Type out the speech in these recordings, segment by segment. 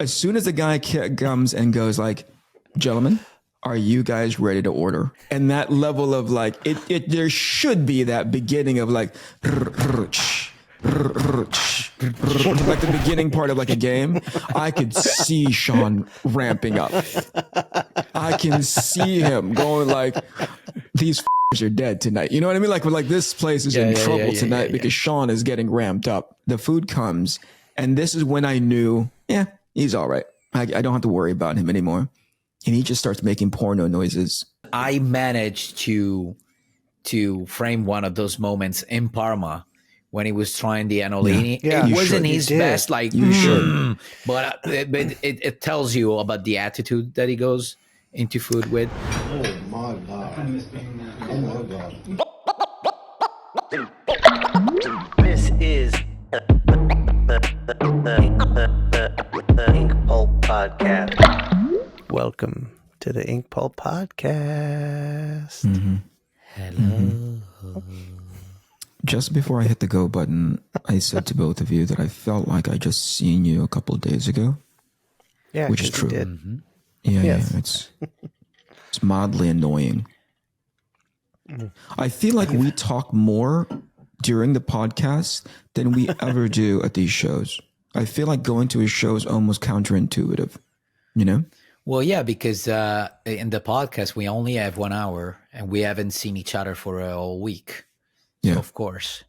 as soon as the guy comes and goes like, gentlemen, are you guys ready to order? And that level of like, there should be that beginning of like, like the beginning part of like a game. I could see Shawn ramping up. I can see him going like, these are dead tonight. You know what I mean? Like this place is in trouble tonight because Shawn is getting ramped up. The food comes, and this is when I knew, he's all right. I don't have to worry about him anymore. And he just starts making porno noises. I managed to frame one of those moments in Parma when he was trying the annolini. Yeah. It wasn't his best, like, should. but it tells you about the attitude that he goes into food with. Oh my God. Oh my God. This is the Inkpulp Podcast. Welcome to the Inkpulp Podcast. Mm-hmm. Hello. Just before I hit the go button, I said to both of you that I felt like I just seen you a couple of days ago. Yeah, which is true. Did. Mm-hmm. Yeah, it's mildly annoying. I feel like we talk more during the podcast than we ever do at these shows. I feel like going to a show is almost counterintuitive, you know? Well, yeah, because in the podcast, we only have 1 hour and we haven't seen each other for a whole week. So, of course.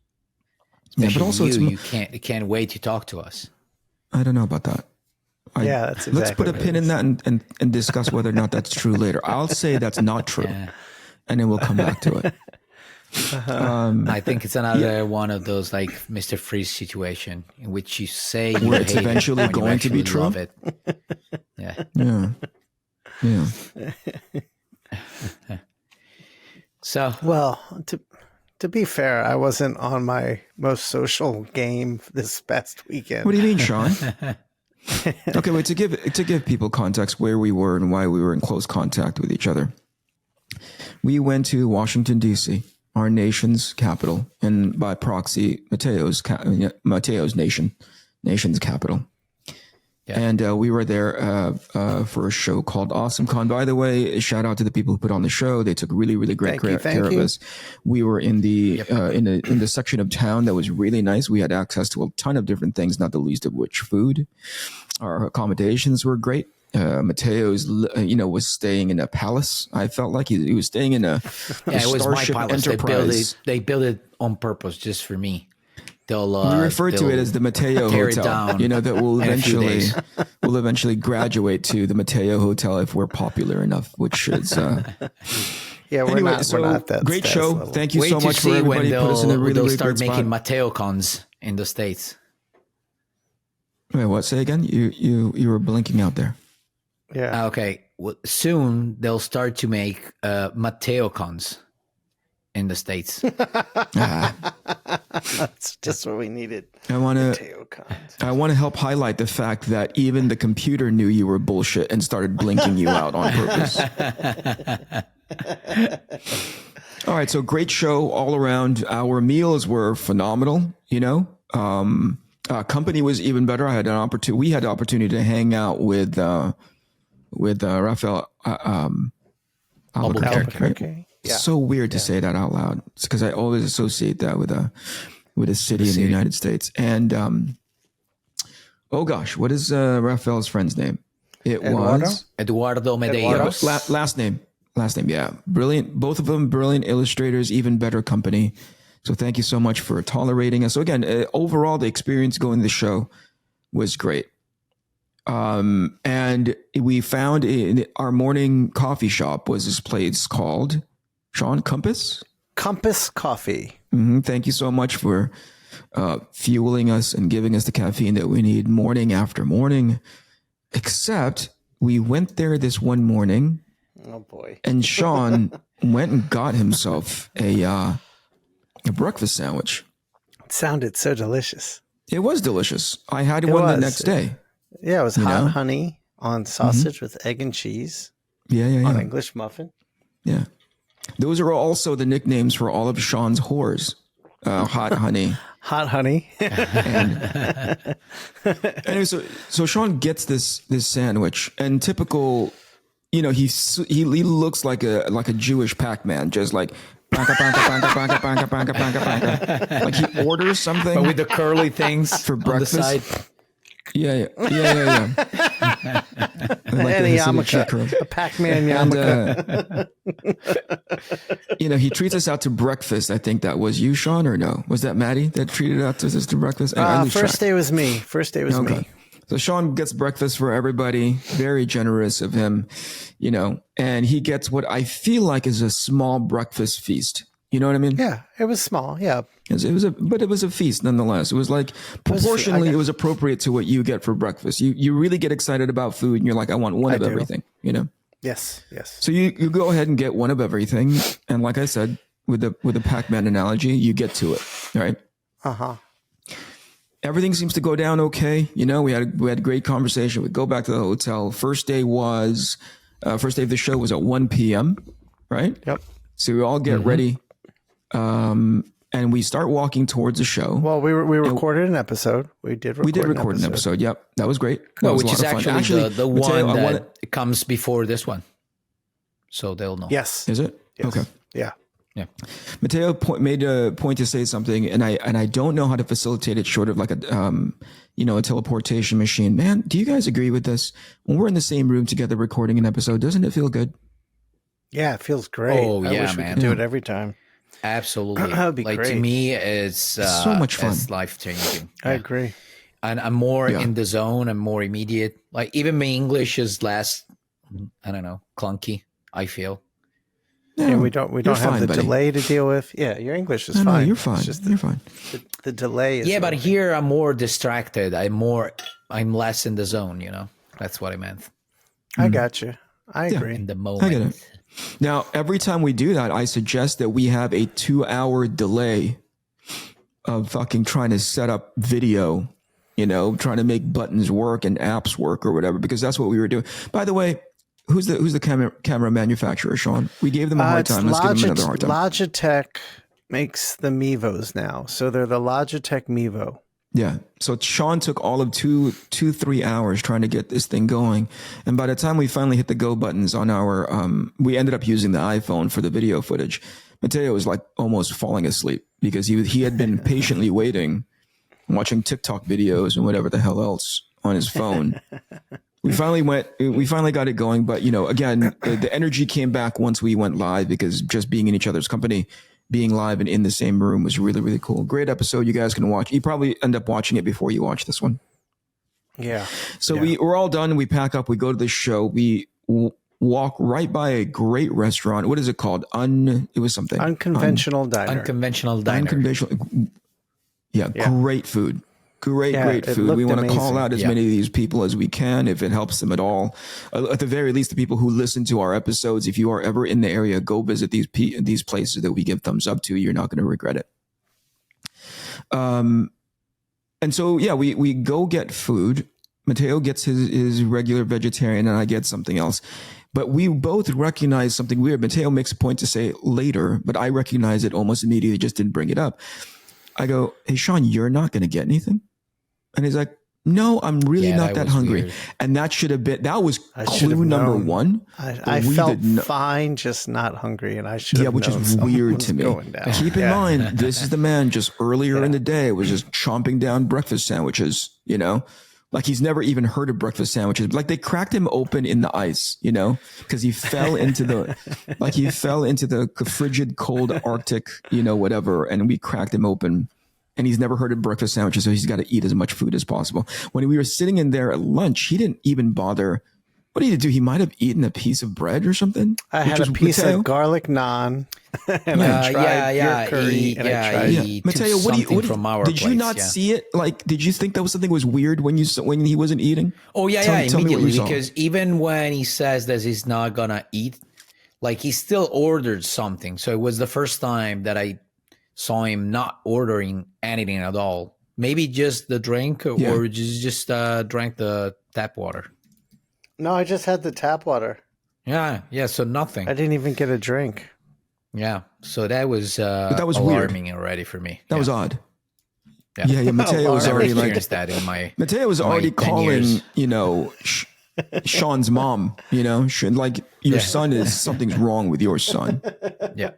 Especially but also you can't wait to talk to us. I don't know about that. That's exactly. Let's put a pin in that and discuss whether or not that's true later. I'll say that's not true, and then we'll come back to it. I think it's another one of those like Mr. Freeze situation in which you say you where it's hate eventually it when going you to be true. love it. Yeah. So, well, to be fair, I wasn't on my most social game this past weekend. What do you mean, Shawn? Okay, wait, to give people context where we were and why we were in close contact with each other. We went to Washington, D.C., our nation's capital, and by proxy, Matteo's nation's capital. Yeah. And we were there for a show called Awesome Con. By the way, shout out to the people who put on the show. They took really, really great care of us. We were in the in the section of town that was really nice. We had access to a ton of different things, not the least of which food. Our accommodations were great. Matteo's, was staying in a palace. I felt like he was staying in a it was my Starship palace. Enterprise. They built it on purpose just for me. We refer to it as the Mattteo Hotel. That will eventually graduate to the Mattteo Hotel if we're popular enough, which is. We're not that great show. Level. Thank you so much for everybody put us in a really, really start good making spot. Mattteo cons in the States. Wait, what? Say again? You were blinking out there. Yeah. Okay. Well, soon they'll start to make Mattteo cons in the States. That's just what we needed. I want to help highlight the fact that even the computer knew you were bullshit and started blinking you out on purpose. All right, so great show all around. Our meals were phenomenal. Company was even better. We had the opportunity to hang out with Raphael Albuquerque. Yeah. So weird to say that out loud. It's because I always associate that with a city in the United States. And what is Raphael's friend's name? Was Eduardo Medeiros. Last name, yeah. Brilliant. Both of them brilliant illustrators, even better company. So thank you so much for tolerating us. So again, overall, the experience going to the show was great. And we found in our morning coffee shop was this place called Shawn Compass Coffee. Mm-hmm. Thank you so much for fueling us and giving us the caffeine that we need morning after morning. Except we went there this one morning. Oh boy! And Shawn went and got himself a breakfast sandwich. It sounded so delicious. It was delicious. I had one the next day. Yeah, it was hot honey on sausage with egg and cheese. Yeah. On English muffin. Yeah. Those are also the nicknames for all of Shawn's whores. Hot honey. Hot honey. Anyway, so Shawn gets this sandwich, and typical, he looks like a Jewish Pac-Man, just like like he orders something, But with the curly things for breakfast. on the side. Yeah. Like And the a Hasidic yarmulke, curl. a Pac-Man And, yarmulke. he treats us out to breakfast. I think that was you, Shawn, or no? Was that Maddie that treated us to breakfast? I lose First track. day was me. Me. So Shawn gets breakfast for everybody. Very generous of him, and he gets what I feel like is a small breakfast feast. You know what I mean? Yeah, it was small. Yeah. But it was a feast nonetheless. It was like proportionally, it was appropriate to what you get for breakfast. You really get excited about food, and you're like, I want one of everything. Yes. So you go ahead and get one of everything, and like I said, with the Pac-Man analogy, you get to it, right? Everything seems to go down okay. We had a great conversation. We go back to the hotel. First day of the show was at 1 p.m. Right? Yep. So we all get ready, and we start walking towards the show. Well, we recorded an episode. We did record an episode. Yep, that was great. That Well, was which a is lot of fun. actually the Mattteo, one that comes before this one. So they'll know. Yes. Is it? Yes. Okay. Yeah. Yeah. Mattteo made a point to say something, and I don't know how to facilitate it short of like a teleportation machine. Man, do you guys agree with this? When we're in the same room together recording an episode, doesn't it feel good? Yeah, it feels great. Oh, I yeah, wish we man. could do it every time. Absolutely. That would be like great. to me, it's so much fun. It's life changing. I agree. And I'm more in the zone. I'm more immediate. Like even my English is less, I don't know, clunky. I feel. Yeah, and we don't have fine, the buddy. delay to deal with. Yeah, your English is No, fine. you're fine. It's just You're fine. the delay is. Yeah, but here I'm more distracted. I'm less in the zone. That's what I meant. I got you. I agree. In the moment. I get it. Now, every time we do that, I suggest that we have a 2-hour delay of fucking trying to set up video, trying to make buttons work and apps work or whatever, because that's what we were doing. By the way, who's the camera manufacturer, Shawn? We gave them a hard time. Let's give them another hard time. Logitech makes the Mevos now. So they're the Logitech Mevo. Yeah. So Shawn took all of 3 hours trying to get this thing going. And by the time we finally hit the go buttons on our, we ended up using the iPhone for the video footage. Mattteo was like almost falling asleep because he had been patiently waiting, watching TikTok videos and whatever the hell else on his phone. We finally got it going. But, again, the energy came back once we went live because just being in each other's company, being live and in the same room was really, really cool. Great episode. You guys can watch. You probably end up watching it before you watch this one. Yeah. So we're all done. We pack up. We go to the show. We walk right by a great restaurant. What is it called? It was something. Unconventional diner. Unconventional diner. Unconventional. Yeah, great food. Great food. We want to call out as many of these people as we can if it helps them at all. At the very least, the people who listen to our episodes, if you are ever in the area, go visit these places that we give thumbs up to. You're not going to regret it. And so, we go get food. Mattteo gets his regular vegetarian and I get something else. But we both recognize something weird. Mattteo makes a point to say later, but I recognize it almost immediately, just didn't bring it up. I go, hey, Shawn, you're not going to get anything? And he's like, no, I'm really not that hungry. Weird. And that was clue number one. I felt fine, just not hungry. And I should have which known is weird to me. Keep in mind, this is the man just earlier in the day was just chomping down breakfast sandwiches, like he's never even heard of breakfast sandwiches. Like they cracked him open in the ice, because he fell into the frigid, cold Arctic, whatever. And we cracked him open. And he's never heard of breakfast sandwiches, so he's got to eat as much food as possible. When we were sitting in there at lunch, he didn't even bother. What did he do? He might have eaten a piece of bread or something. I had a piece of garlic naan, and I tried your curry, and I tried Mattteo, did you not place, see it? Like, did you think that was something was weird when he wasn't eating? Oh immediately, because even when he says that he's not gonna eat, like he still ordered something. So it was the first time that I saw him not ordering anything at all. Maybe just the drink or just drank the tap water. No, I just had the tap water. Yeah. So nothing. I didn't even get a drink. Yeah. So that was that was alarming weird. Already for me. That was odd. Yeah, Mattteo was Never already like experienced that in my. Mattteo was already 10 calling, years. Sean's mom, like your son is something's wrong with your son. Yeah.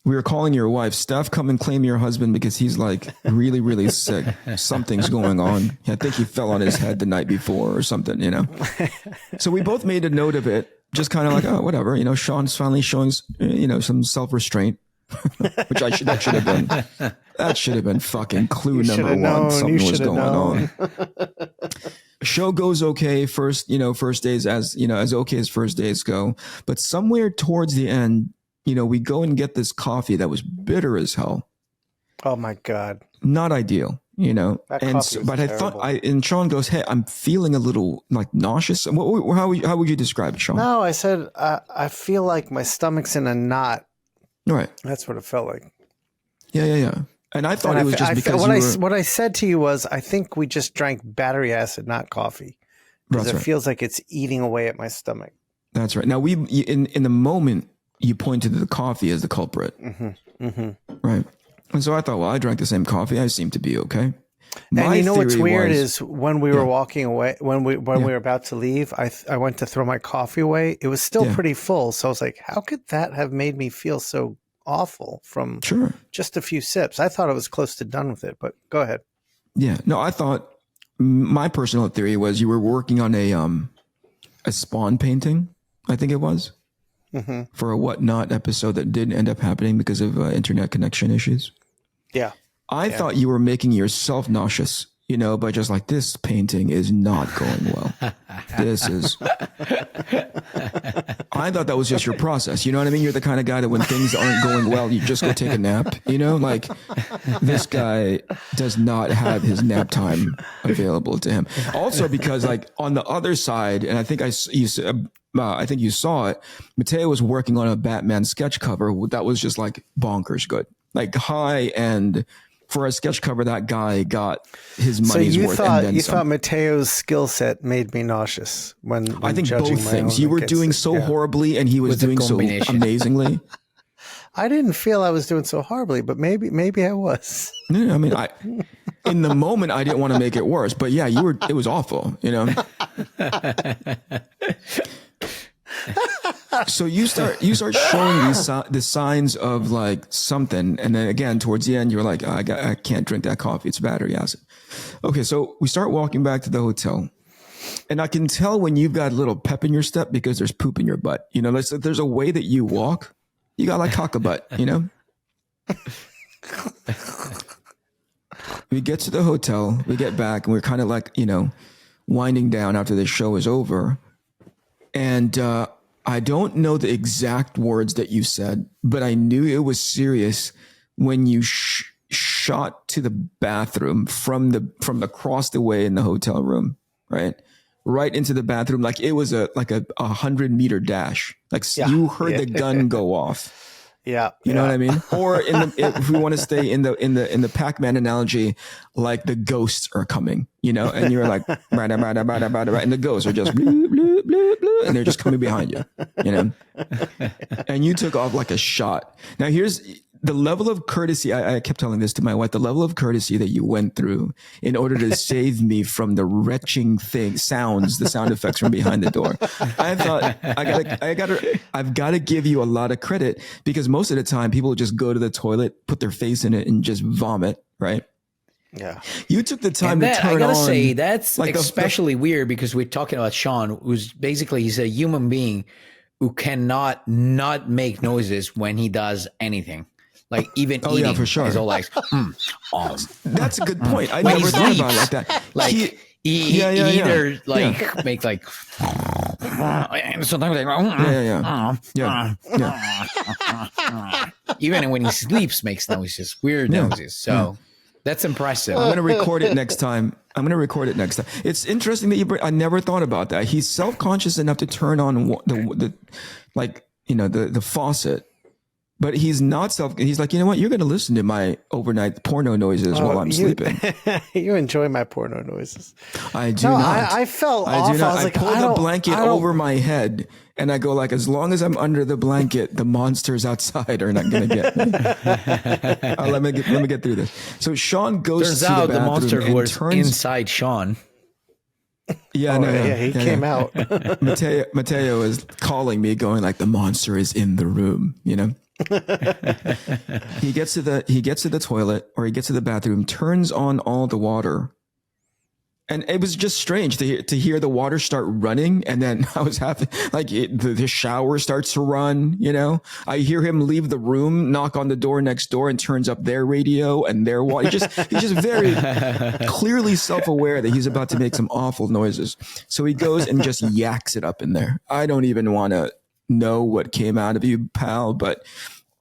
We were calling your wife, Steph, come and claim your husband because he's like really, really sick. Something's going on. I think he fell on his head the night before or something, So we both made a note of it, just kind of like, oh, whatever. Sean's finally showing, some self-restraint, which that should have been fucking clue number one. Something was going on. Show goes okay first days as okay as first days go. But somewhere towards the end, we go and get this coffee that was bitter as hell. Oh my God. Not ideal, That but I thought and Shawn goes, hey, I'm feeling a little like nauseous. How would you describe it, Shawn? No, I said, I feel like my stomach's in a knot. Right. That's what it felt like. Yeah. And I thought it was just because what I said to you was, I think we just drank battery acid, not coffee, because it feels like it's eating away at my stomach. That's right. Now in the moment you pointed to the coffee as the culprit, right? And so I thought, well, I drank the same coffee. I seem to be okay. And what's weird is when we were walking away, when we were about to leave, I went to throw my coffee away. It was still pretty full, so I was like, how could that have made me feel so awful from just a few sips? I thought I was close to done with it, but go ahead. Yeah, no, I thought my personal theory was you were working on a Spawn painting, I think it was, for a Whatnot episode that didn't end up happening because of internet connection issues. Yeah. I thought you were making yourself nauseous, by just like, this painting is not going well. I thought that was just your process. You know what I mean? You're the kind of guy that when things aren't going well, you just go take a nap, like this guy does not have his nap time available to him. Also because like on the other side, and I think you saw it, Mattteo was working on a Batman sketch cover that was just like bonkers good, like high end. For a sketch cover, that guy got his money's worth. So you thought Matteo's skill set made me nauseous when I think judging both things. You were doing so horribly, and he was doing so amazingly. I didn't feel I was doing so horribly, but maybe I was. No, I mean, in the moment, I didn't want to make it worse, but yeah, it was awful, So you start showing the signs of like something, and then again towards the end you're like, oh, I can't drink that coffee, it's battery acid. Okay, so we start walking back to the hotel, and I can tell when you've got a little pep in your step because there's poop in your butt. There's a way that you walk. You got like cock a butt. We get to the hotel, we get back, and we're kind of like winding down after the show is over, and I don't know the exact words that you said, but I knew it was serious when you shot to the bathroom from across the way in the hotel room, right into the bathroom, like it was a 100-meter dash. Like you heard the gun go off. Yeah, you know what I mean. Or if we want to stay in the Pac-Man analogy, like the ghosts are coming, and you're like, and the ghosts are just blue, blue, blue, blue, and they're just coming behind you, and you took off like a shot. Now here's the level of courtesy. I kept telling this to my wife, the level of courtesy that you went through in order to save me from the retching the sound effects from behind the door. I thought I've got to give you a lot of credit, because most of the time people just go to the toilet, put their face in it, and just vomit, right? Yeah. You took the time to turn on. I gotta say, that's like especially weird, because we're talking about Shawn, who's basically, he's a human being who cannot not make noises when he does anything. Like even eating, yeah, for sure. He's all like, That's a good point. I never thought about it like that. Like he either make like, and sometimes even when he sleeps makes noises, weird noises. So that's impressive. I'm gonna record it next time. It's interesting that I never thought about that. He's self-conscious enough to turn on the faucet But he's not he's like, you know what? You're going to listen to my overnight porno noises while I'm sleeping. You enjoy my porno noises. I do not. I felt off. Do not. I was like, pull the blanket over my head and I go like, as long as I'm under the blanket, the monsters outside are not going to get me. Let me get through this. So Shawn goes Turns to the out bathroom the monster and was turns inside Shawn. Yeah, he came out. Mattteo is calling me, going like, the monster is in the room. You know, he gets to the toilet, or he gets to the bathroom, turns on all the water, and it was just strange to hear the water start running, and then I was happy, like the shower starts to run. You know, I hear him leave the room, knock on the door next door, and turns up their radio and their water. He's just very clearly self-aware that he's about to make some awful noises. So he goes and just yaks it up in there. I don't even want to know what came out of you, pal, but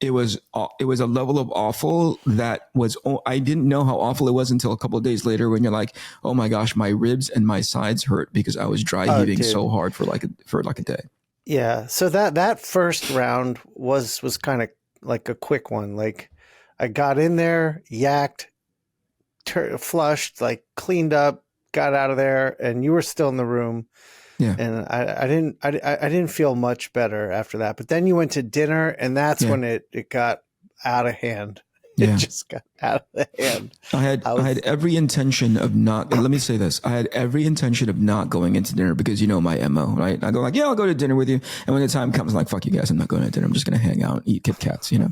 it was a level of awful that was, I didn't know how awful it was until a couple of days later, when you're like, oh my gosh, my ribs and my sides hurt because I was dry heaving so hard for like a day. Yeah. So that first round was kind of like a quick one. Like, I got in there, yacked, flushed, like cleaned up, got out of there, and you were still in the room. Yeah. And I didn't feel much better after that. But then you went to dinner, and that's when it got out of hand. It just got out of the hand. I had every intention of not, let me say this. I had every intention of not going into dinner because you know my MO, right? I go like, yeah, I'll go to dinner with you. And when the time comes, I'm like, fuck you guys, I'm not going to dinner. I'm just going to hang out and eat Kit Kats, you know?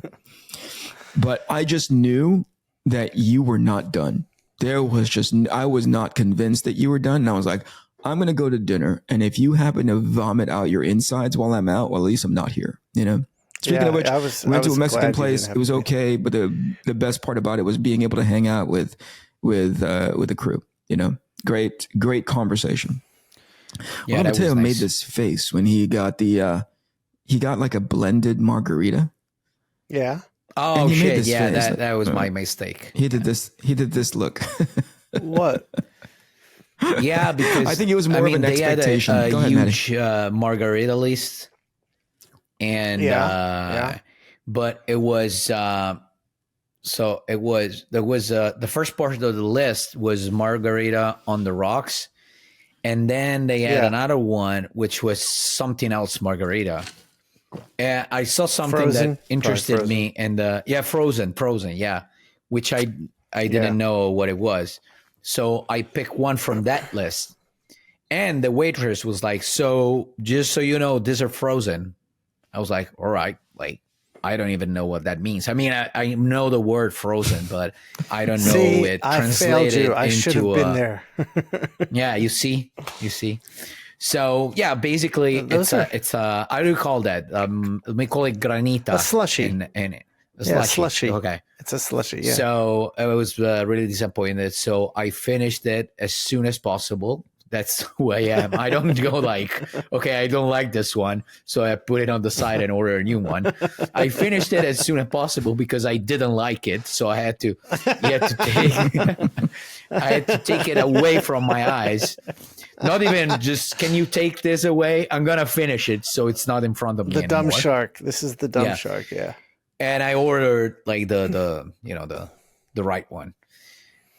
But I just knew that you were not done. I was not convinced that you were done. And I was like, I'm going to go to dinner, and if you happen to vomit out your insides while I'm out, well, at least I'm not here, you know? Speaking of which, we went to a Mexican place. It was okay, but the best part about it was being able to hang out with the crew, you know? Great conversation. Yeah, Mattteo made this face when he got like a blended margarita. Yeah. Oh shit! Yeah, that was my mistake. He did this look. What? Yeah, because I think it was more of an expectation. They had Go ahead, huge margarita list, and but it was the first part of the list was margarita on the rocks, and then they had another one which was something else margarita. And I saw something that interested me, and frozen, which I didn't know what it was. So I picked one from that list, and the waitress was like, so just so you know, these are frozen. I was like, all right, like, I don't even know what that means. I mean, I know the word frozen, but I don't know it translated I should have been there. Yeah, you see. So yeah, basically it's a, how do you call that? We call it granita. A slushy. Slushy. Okay. It's a slushy, yeah. So I was really disappointed. So I finished it as soon as possible. That's who I am. I don't go like, okay, I don't like this one, so I put it on the side and order a new one. I finished it as soon as possible because I didn't like it. So I had to take it away from my eyes. Not even just, can you take this away? I'm going to finish it so it's not in front of me anymore. Dumb shark. This is the dumb shark, yeah. And I ordered like the right one.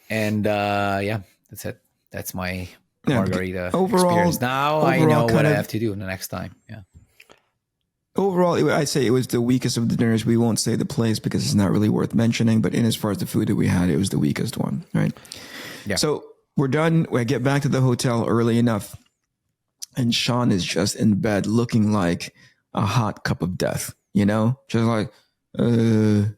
And that's it. That's my margarita experience. Now I know what I have to do the next time. Yeah. Overall, I'd say it was the weakest of the dinners. We won't say the place because it's not really worth mentioning, but in as far as the food that we had, it was the weakest one, right? Yeah. So we're done. We get back to the hotel early enough, and Shawn is just in bed looking like a hot cup of death, you know? Just like, and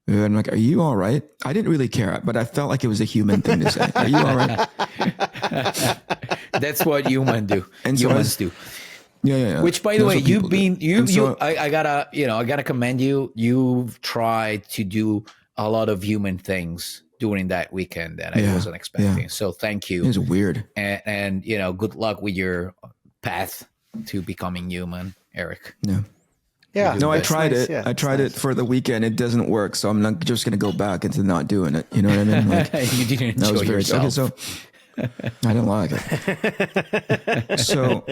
I'm like, are you all right? I didn't really care, but I felt like it was a human thing to say. Are you all right? That's what humans do. And so humans do. Yeah. Which, by the way, you've been I gotta commend you. You've tried to do a lot of human things during that weekend that I wasn't expecting. So thank you. It was weird. And good luck with your path to becoming human, Eric. Yeah. Yeah. No, I tried it. Yeah, I tried it for the weekend. It doesn't work. So I'm not just going to go back into not doing it. You know what I mean? Like, you didn't enjoy yourself. Okay, so I didn't like it. So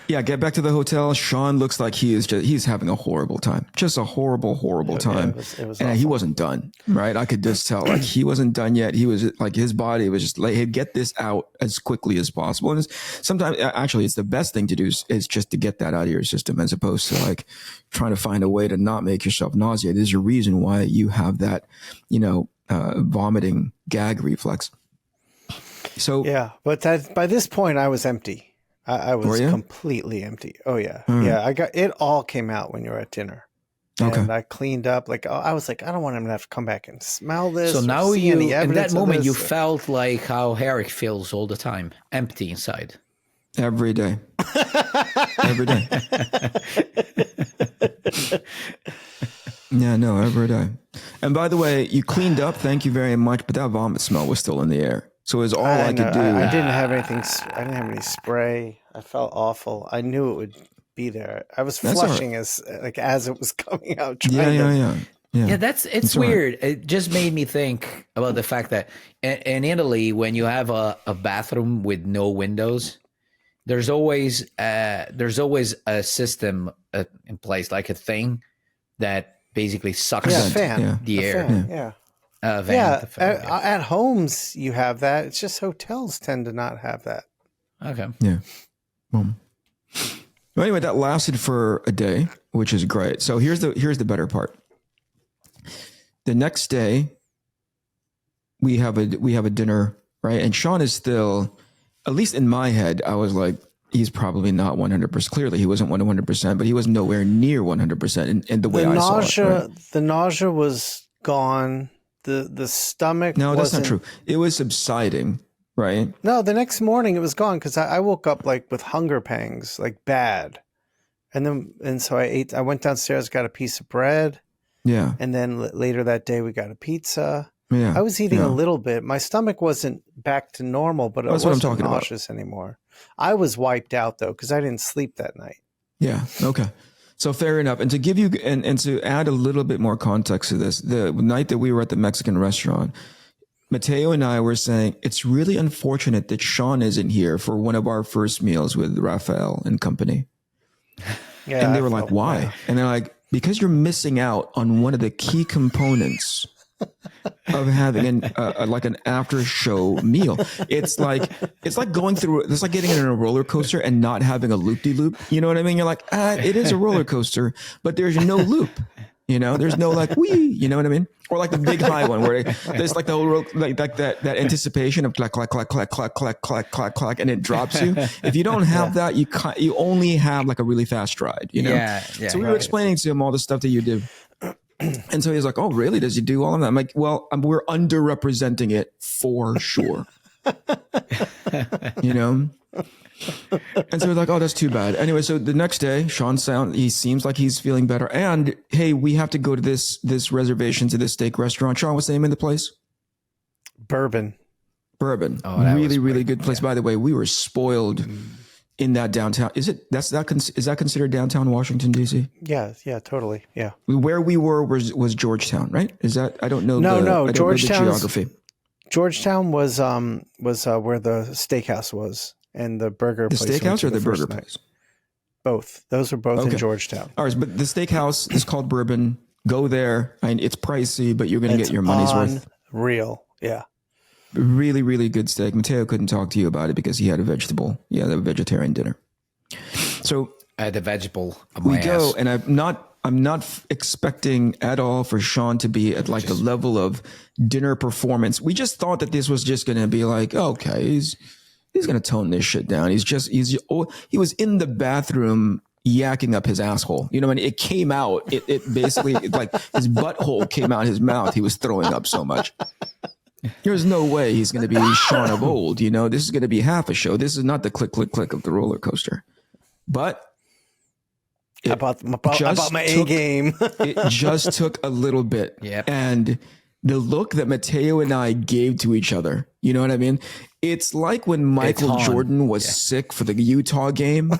Yeah, get back to the hotel. Shawn looks like he's having a horrible time. Just a horrible time. It was and awful. he wasn't done, right? I could just tell like he wasn't done yet. He was like, his body was just like, hey, get this out as quickly as possible. And sometimes actually it's the best thing to do is just to get that out of your system as opposed to like trying to find a way to not make yourself nauseated. There's a reason why you have that, vomiting gag reflex. So yeah, but by this point I was empty. I was completely empty. Oh yeah. Yeah. It all came out when you were at dinner. And I cleaned up. Like, I was like, I don't want him to have to come back and smell this. So now in that moment, you felt like how Eric feels all the time, empty inside. Every day. Every day. Yeah, no, every day. And by the way, you cleaned up. Thank you very much. But that vomit smell was still in the air. So it was all I could do. I didn't have anything. I didn't have any spray. I felt awful. I knew it would be there. I was flushing as it was coming out. Yeah. It's weird. Right. It just made me think about the fact that in Italy, when you have a bathroom with no windows, there's always a system in place, like a thing that basically sucks the air. At homes you have that. It's just hotels tend to not have that. Okay. Yeah. Well, anyway, that lasted for a day, which is great. So here's the better part. The next day, we have a dinner, right? And Shawn is still, at least in my head, I was like, he's probably not 100%. Clearly, he wasn't 100%, but he was nowhere near 100% in the way I saw it. Right? The nausea was gone. The stomach. No, that's not true. It was subsiding, right? No, the next morning it was gone because I woke up like with hunger pangs, like bad, and so I ate. I went downstairs, got a piece of bread. Yeah, and then later that day we got a pizza. Yeah, I was eating a little bit. My stomach wasn't back to normal, but it wasn't nauseous anymore. I was wiped out though because I didn't sleep that night. Yeah. Okay. So fair enough. And to give you, and to add a little bit more context to this, the night that we were at the Mexican restaurant, Mattteo and I were saying, it's really unfortunate that Shawn isn't here for one of our first meals with Raphael and company. Yeah, and they were like, why? Bad. And they're like, because you're missing out on one of the key components of having like an after show meal. It's like getting in a roller coaster and not having a loop-de-loop. You know what I mean? You're like, it is a roller coaster, but there's no loop. There's no like wee. You know what I mean? Or like the big high one where there's like the whole like that anticipation of clack clack clack clack clack clack clack clack clack, and it drops you. If you don't have that, you only have like a really fast ride. Yeah. So we were explaining to him all the stuff that you do. And so he's like, oh, really? Does he do all of that? I'm like, well, we're underrepresenting it for sure. And so we're like, oh, that's too bad. Anyway, so the next day, Shawn he seems like he's feeling better. And hey, we have to go to this reservation to this steak restaurant. Shawn, what's the name of the place? Bourbon. Oh, really, really good place. Yeah. By the way, we were spoiled in that downtown. Is that considered downtown Washington, D.C.? Yeah, totally. Yeah. Where we were was Georgetown, right? Is that, I don't know. No, Georgetown. Geography. Georgetown was where the steakhouse was and the burger place. The steakhouse or the burger place? Both. Those are both in Georgetown. All right, but the steakhouse is called Bourbon. Go there. I mean, it's pricey, but you're going to get your money's worth. Real. Yeah. Really, really good steak. Mattteo couldn't talk to you about it because he had a vegetarian dinner. So I had a vegetable on my ass. We go, and I'm not expecting at all for Shawn to be at like the level of dinner performance. We just thought that this was just going to be like, okay, he's going to tone this shit down. He was in the bathroom yakking up his asshole. You know, and it came out. It basically like his butthole came out his mouth. He was throwing up so much. There's no way he's going to be Shawn of old. This is going to be half a show. This is not the click, click, click of the roller coaster. But about my A game. It just took a little bit. Yep. And the look that Mattteo and I gave to each other, you know what I mean? It's like when Michael Jordan was sick for the Utah game.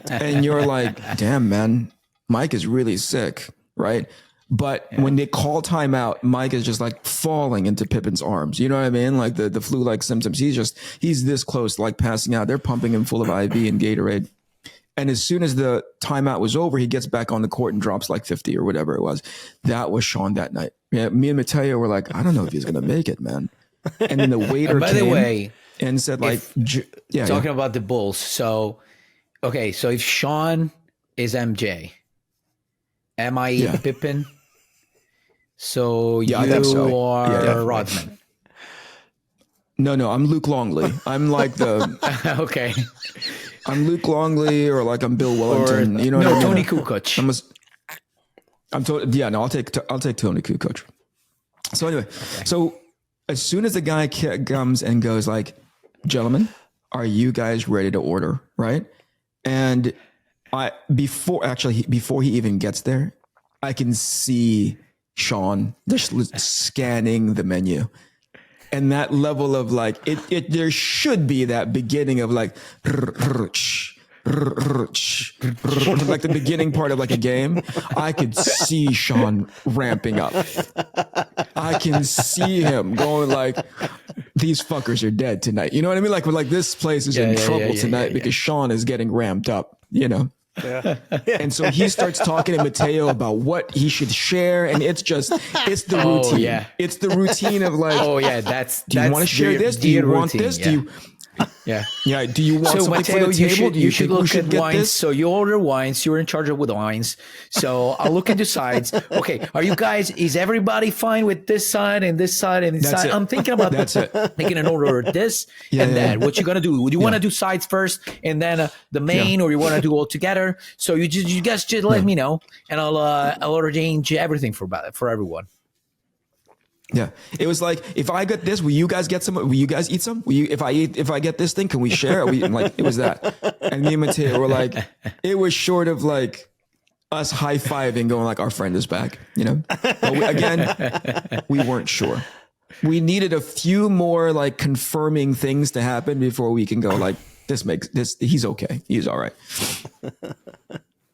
And you're like, damn, man, Mike is really sick, right? But when they call timeout, Mike is just like falling into Pippin's arms. You know what I mean? Like the flu-like symptoms. He's this close to like passing out. They're pumping him full of IV and Gatorade. And as soon as the timeout was over, he gets back on the court and drops like 50 or whatever it was. That was Shawn that night. Yeah, me and Mattteo were like, I don't know if he's going to make it, man. And then the waiter by came the way, and said like, talking about the Bulls. So, okay. So if Shawn is MJ, am I Pippin? So you are Rodman. No, I'm Luke Longley. I'm like the okay. I'm Luke Longley, or like I'm Bill Wellington. You know, no, what I mean? Tony Kukoc. I'll take Tony Kukoc. So anyway, so as soon as the guy comes and goes like, gentlemen, are you guys ready to order? Right. And before he even gets there, I can see Shawn just scanning the menu. And that level of like, there should be that beginning of like, like the beginning part of like a game. I could see Shawn ramping up. I can see him going like, these fuckers are dead tonight. You know what I mean? Like this place is in trouble tonight because Shawn is getting ramped up, you know? Yeah. And so he starts talking to Mattteo about what he should share, and it's the routine. Yeah. It's the routine of like, do you want to share this? Do you want this? Do you Yeah. Do you want something Mattteo, for the table? You should look at wines. This? So you order wines. You're in charge of with wines. So I'll look into sides. Okay. Are you guys? Is everybody fine with this side and this side and this side? I'm thinking about making an order of this and that. What you gonna do? Would you want to do sides first and then the main, or you want to do all together? So you guys just let me know, and I'll arrange everything for everyone. Yeah, it was like, if I get this, will you guys get some? Will you guys eat some? If I get this thing, can we share? It was that, and me and Mattteo were like, it was short of like us high fiving, going like, our friend is back, you know. But we weren't sure. We needed a few more like confirming things to happen before we can go like, he's okay, he's all right.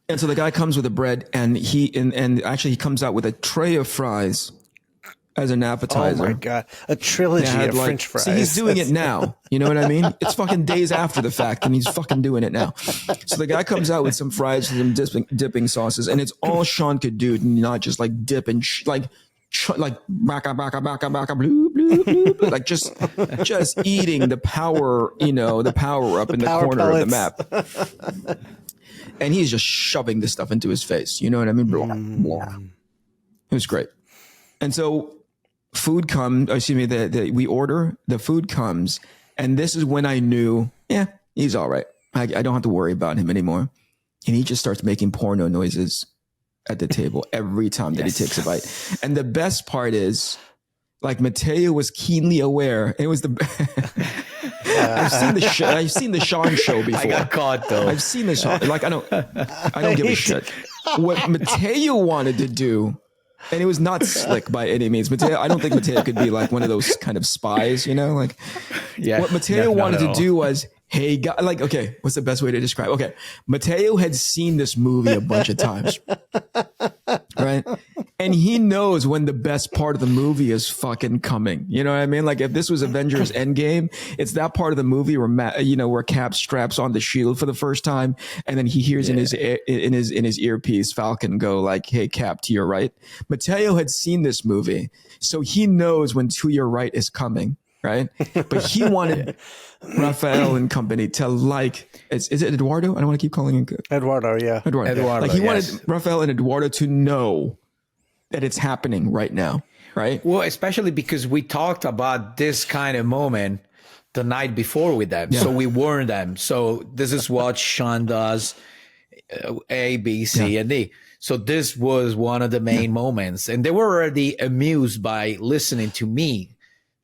And so the guy comes with the bread, and actually he comes out with a tray of fries as an appetizer. Oh my God. A trilogy of French fries. See, he's doing it now. You know what I mean? It's fucking days after the fact, and he's fucking doing it now. So the guy comes out with some fries and some dipping sauces, and it's all Shawn could do to not just like dip and like baka baka baka baka blue blue blue, like just eating the power, the power up in the corner of the map. And he's just shoving this stuff into his face. You know what I mean? Blah, blah. It was great. And so food comes, we order, the food comes, and this is when I knew, he's all right. I don't have to worry about him anymore. And he just starts making porno noises at the table every time that he takes a bite. And the best part is, like, Mattteo was keenly aware. It was I've seen the Shawn show before. I got caught though. I've seen the Shawn. Like, I don't give a shit. What Mattteo wanted to do, and it was not slick by any means. I don't think Mattteo could be like one of those kind of spies, Like, what Mattteo wanted to do was, hey, guy, like, okay, what's the best way to describe? Okay, Mattteo had seen this movie a bunch of times, right? And he knows when the best part of the movie is fucking coming. You know what I mean? Like, if this was Avengers Endgame, it's that part of the movie where Cap straps on the shield for the first time, and then he hears in his earpiece Falcon go like, "Hey, Cap, to your right." Mattteo had seen this movie, so he knows when "to your right" is coming, right? But he wanted Raphael and company to like, is it Eduardo? I don't want to keep calling him Eduardo. Yeah, Eduardo. Like, he wanted Raphael and Eduardo to know that it's happening right now, right? Well, especially because we talked about this kind of moment the night before with them. So we warned them. So this is what Shawn does, A, B, C, and D. So this was one of the main moments. And they were already amused by listening to me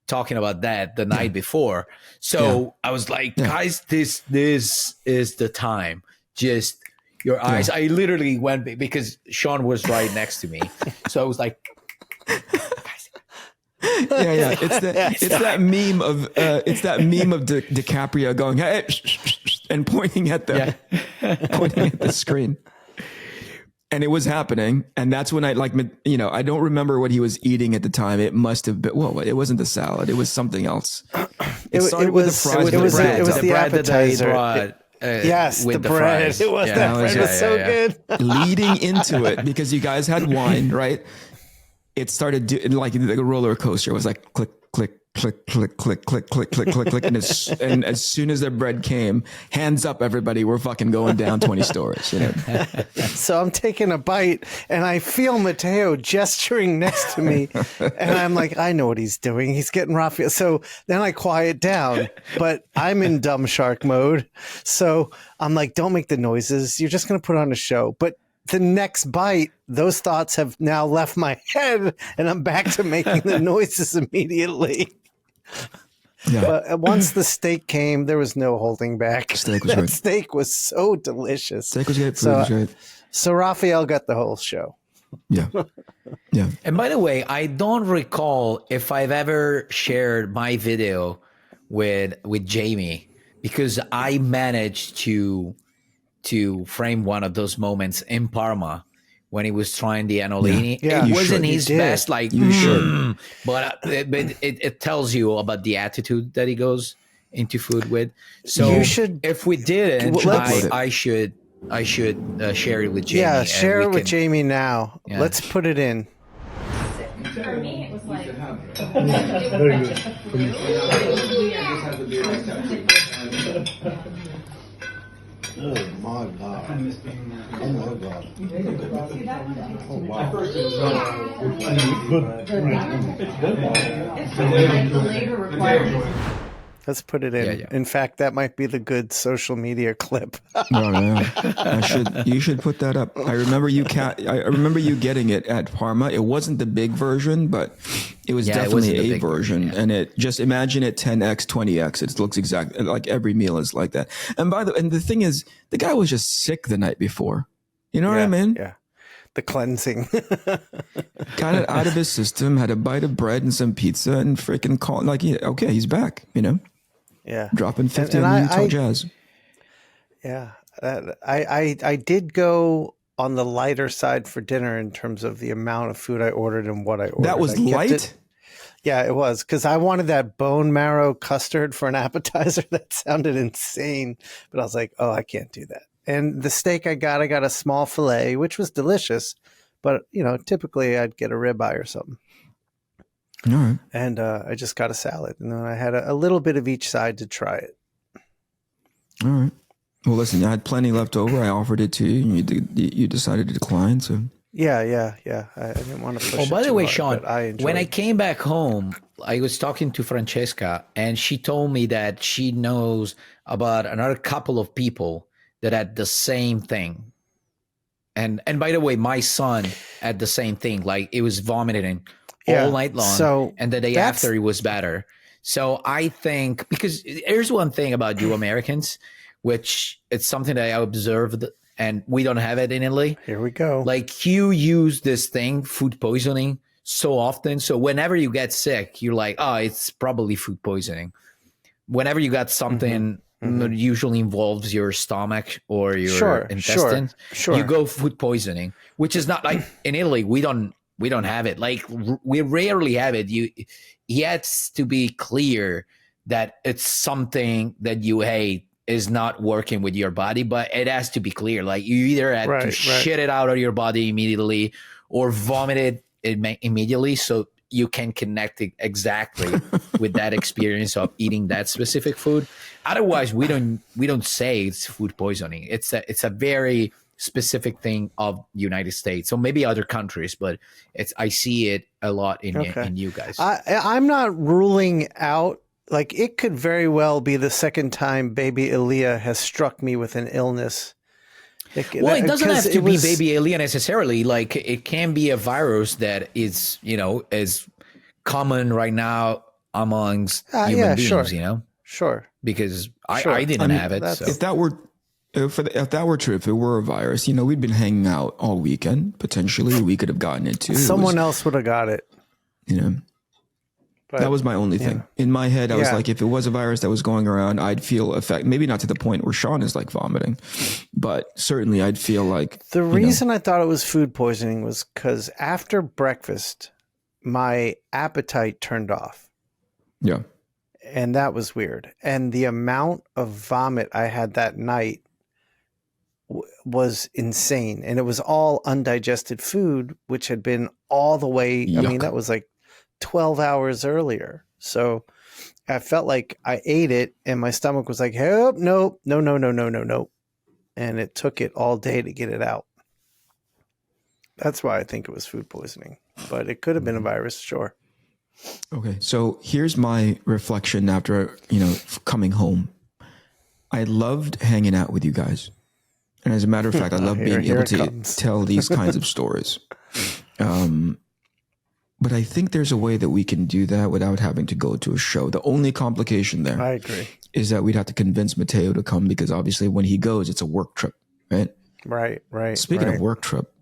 talking about that the night before. So I was like, guys, this is the time. Just your eyes. I literally went, because Shawn was right next to me. So I was like, It's that meme of DiCaprio going, hey, and pointing at the screen. And it was happening. And that's when I I don't remember what he was eating at the time. It must have been, well, it wasn't the salad. It was something else. It started with the fries. It was the bread appetizer. That yes, with the fries. bread. That bread was so good. Leading into it, because you guys had wine, right? It started like a roller coaster. It was like click, click, click, click, click, click, click, click, click, click. And as soon as the bread came, hands up, everybody, we're fucking going down 20 stories. You know? So I'm taking a bite and I feel Mattteo gesturing next to me. And I'm like, I know what he's doing. He's getting Raphael. So then I quiet down, but I'm in dumb shark mode. So I'm like, don't make the noises. You're just going to put on a show. But the next bite, those thoughts have now left my head and I'm back to making the noises immediately. Yeah. But once the steak came, there was no holding back. Steak was so delicious. Steak was great. Food was great. So Raphael got the whole show. Yeah. Yeah. And by the way, I don't recall if I've ever shared my video with Jamie, because I managed to frame one of those moments in Parma when he was trying the annolini. Yeah. It wasn't his best, like, should. but it tells you about the attitude that he goes into food with. So You should- if we didn't, I should share it with Jamie. Yeah, and share we it with can- Jamie now. Yeah. Let's put it in. For me, it was like Very good. Oh my God. Oh my God. Oh wow. the labor requirements. Let's put it in. Yeah, yeah. In fact, that might be the good social media clip. You should put that up. I remember you getting it at Parma. It wasn't the big version, but it was definitely a version. And it just imagine it 10x, 20x. It looks exactly like every meal is like that. And the thing is, the guy was just sick the night before. You know what I mean? Yeah. The cleansing. Got it out of his system, had a bite of bread and some pizza and freaking called okay, he's back, you know? Yeah. Dropping 50 on Utah Jazz. Yeah. I did go on the lighter side for dinner in terms of the amount of food I ordered and what I ordered. That was light? Yeah, it was, because I wanted that bone marrow custard for an appetizer. That sounded insane. But I was like, oh, I can't do that. And the steak I got a small filet, which was delicious. But, typically I'd get a ribeye or something. All right. And I just got a salad. And then I had a little bit of each side to try it. All right. Well, listen, I had plenty left over. I offered it to you, and you decided to decline. So Yeah. I didn't want to push it by the too way, hard, Shawn, but I enjoyed when I it. came back home, I was talking to Francesca, and she told me that she knows about another couple of people that had the same thing. And by the way, my son had the same thing. Like, it was vomiting all night long, and the day after it was better. So I think, because here's one thing about you Americans, which it's something that I observed, and we don't have it in Italy. Here we go. Like, you use this thing, food poisoning, so often. So whenever you get sick, you're like, oh, it's probably food poisoning. Whenever you got something that usually involves your stomach or your intestines, you go food poisoning, which is not like in Italy. We don't have it. Like, we rarely have it. It has to be clear that it's something that you hate is not working with your body, but it has to be clear. Like, you either have to shit it out of your body immediately or vomit it immediately, so you can connect it exactly with that experience of eating that specific food. Otherwise, we don't say it's food poisoning. It's a very specific thing of United States, so maybe other countries, but I see it a lot in you guys. I'm not ruling out, like, it could very well be the second time baby Elia has struck me with an illness. It doesn't have to be baby Elia necessarily. Like, it can be a virus that is, is common right now amongst human beings, Sure. Because I didn't have it. So. If that were true, if it were a virus, we'd been hanging out all weekend. Potentially, we could have gotten it too. Someone else would have got it. But, that was my only thing. In my head, I was like, if it was a virus that was going around, I'd feel effect. Maybe not to the point where Shawn is like vomiting, but certainly I'd feel like. The reason I thought it was food poisoning was because after breakfast, my appetite turned off. Yeah. And that was weird. And the amount of vomit I had that night was insane. And it was all undigested food, which had been all the way. Yuck. I mean, that was like 12 hours earlier. So I felt like I ate it and my stomach was like, oh, no. And it took it all day to get it out. That's why I think it was food poisoning, but it could have been a virus. Sure. Okay. So here's my reflection after, coming home. I loved hanging out with you guys. And as a matter of fact, I love being able to tell these kinds of stories. But I think there's a way that we can do that without having to go to a show. The only complication there, I agree, is that we'd have to convince Mattteo to come because obviously when he goes, it's a work trip, right? Right. Speaking of work trip,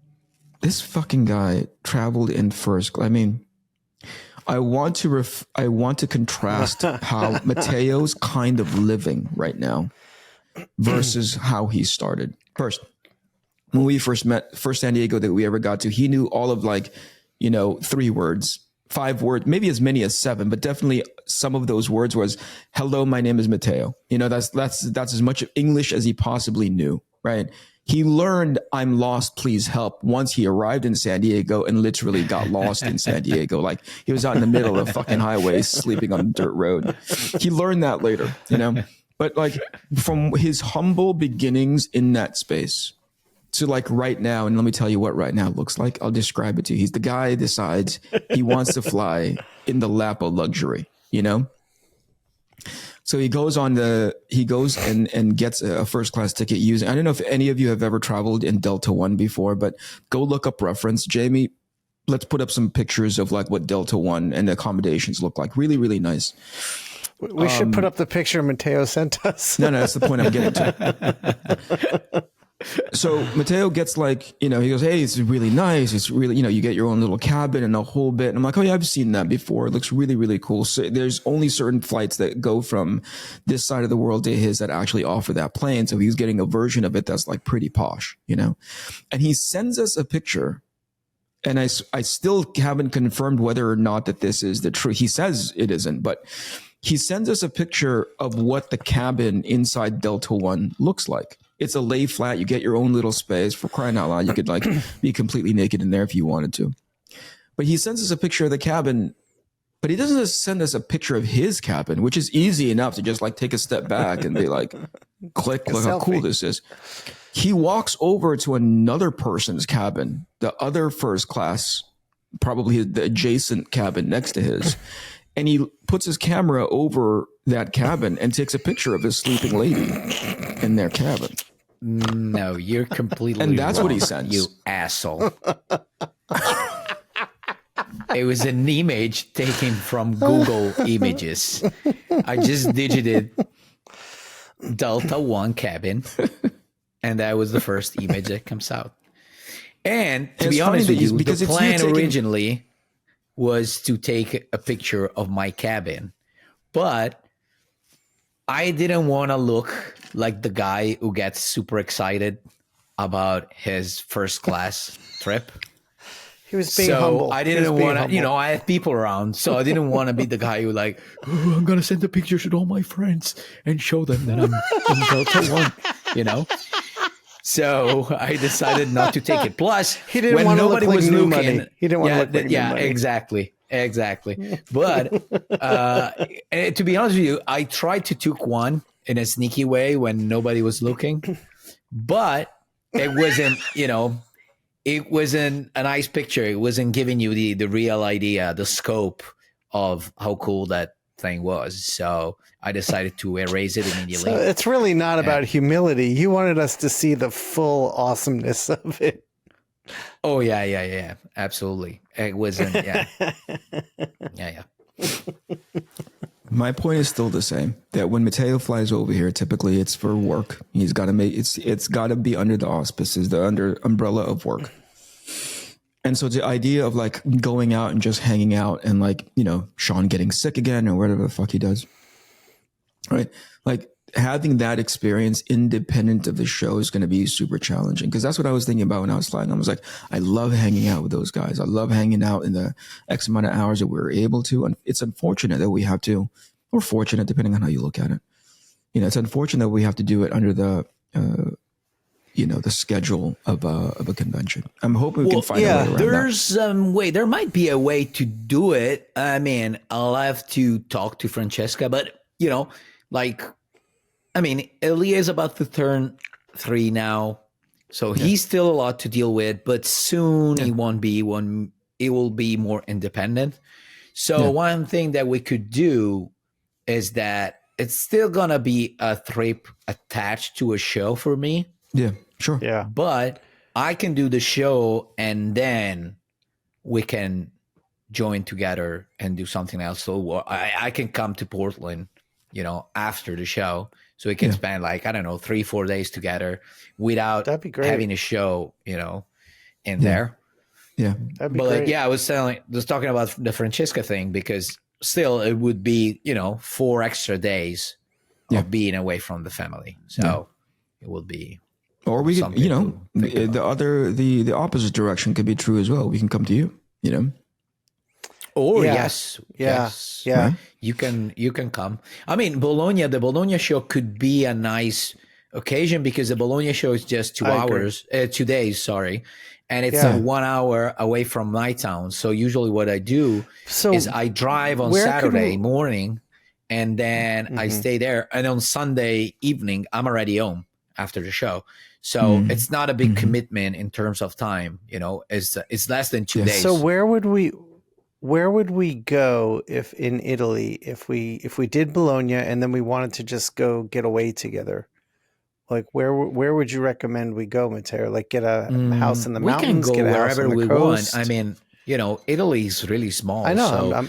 this fucking guy traveled in first class. I mean, I want to contrast how Matteo's kind of living right now versus how he started. First, when we first met, first San Diego that we ever got to, he knew all of 3 words, 5 words, maybe as many as 7, but definitely some of those words was, hello, my name is Mattteo. That's as much English as he possibly knew, right? He learned I'm lost, please help once he arrived in San Diego and literally got lost in San Diego. Like he was out in the middle of a fucking highway sleeping on a dirt road. He learned that later, but from his humble beginnings in that space, to right now, and let me tell you what right now looks like. I'll describe it to you. He's the guy who decides he wants to fly in the lap of luxury, So he goes and gets a first class ticket using, I don't know if any of you have ever traveled in Delta One before, but go look up reference. Jamie, let's put up some pictures of what Delta One and the accommodations look like. Really, really nice. We should put up the picture Mattteo sent us. No, that's the point I'm getting to. So Mattteo gets he goes, hey, it's really nice. It's really, you get your own little cabin and a whole bit. And I'm like, oh yeah, I've seen that before. It looks really, really cool. So there's only certain flights that go from this side of the world to his that actually offer that plane. So he's getting a version of it that's pretty posh, and he sends us a picture. And I still haven't confirmed whether or not that this is the truth. He says it isn't, but he sends us a picture of what the cabin inside Delta One looks like. It's a lay flat. You get your own little space. For crying out loud, you could be completely naked in there if you wanted to. But he sends us a picture of the cabin, but he doesn't just send us a picture of his cabin, which is easy enough to just take a step back and be click, look how cool this is. He walks over to another person's cabin, the other first class, probably the adjacent cabin next to his. And he puts his camera over that cabin and takes a picture of his sleeping lady in their cabin. No, you're completely and that's wrong, what he sends. You asshole. It was an image taken from Google Images. I just digited Delta One cabin, and that was the first image that comes out. And to be honest with you, the plan originally was to take a picture of my cabin, but I didn't want to look like the guy who gets super excited about his first class trip. He was being humble. I didn't want to, I had people around, so I didn't want to be the guy who oh, I'm going to send the pictures to all my friends and show them that I'm in Delta One, So I decided not to take it. Plus, he didn't want to look like new money. He didn't want to look like new money. Exactly. But to be honest with you, I tried to take one in a sneaky way when nobody was looking, but it wasn't, it wasn't a nice picture. It wasn't giving you the real idea, the scope of how cool that thing was. So I decided to erase it immediately. So it's really not about humility. You wanted us to see the full awesomeness of it. Oh yeah, absolutely. It wasn't. Yeah. My point is still the same. That when Mattteo flies over here, typically it's for work. He's got to make it's got to be under the auspices, the under umbrella of work. And so the idea of like going out and just hanging out and like, you know, Shawn getting sick again or whatever the fuck he does, right? Like having that experience independent of the show is going to be super challenging, because that's what I was thinking about when I was flying. I was like, I love hanging out with those guys. I love hanging out in the X amount of hours that we were able to. And it's unfortunate that we have to, or fortunate, depending on how you look at it. You know, it's unfortunate that we have to do it under the, you know, the schedule of a convention. I'm hoping we can find a way around there's way. There might be a way to do it. I mean, I'll have to talk to Francesca, but you know, like, I mean, Eli is about to turn 3 now, so he's still a lot to deal with. But soon he won't be one. He will be more independent. So one thing that we could do is that it's still gonna be a trip attached to a show for me. Yeah. Sure. Yeah. But I can do the show and then we can join together and do something else. So I can come to Portland, you know, after the show. So we can spend like, I don't know, 3-4 days together without That'd be great. having a show, you know, in there. Yeah. That'd be But great. like, I was talking about the Francesca thing, because still it would be, you know, 4 extra days of being away from the family. So it would be. Or we could, you know, the opposite direction could be true as well. We can come to you, you know. Or Yeah. yes. Yeah. You can come. I mean, the Bologna show could be a nice occasion, because the Bologna show is just 2 days, sorry. And it's 1 hour away from my town. So usually what I do is I drive on Saturday morning, and then I stay there. And on Sunday evening, I'm already home after the show. So it's not a big commitment in terms of time, you know, it's less than 2 days. So where would we go if in Italy, if we did Bologna and then we wanted to just go get away together? Like where would you recommend we go, Mattteo? Like get a house in the mountains, we can go get a house wherever on the we coast? want. I mean, you know, Italy is really small. I know. So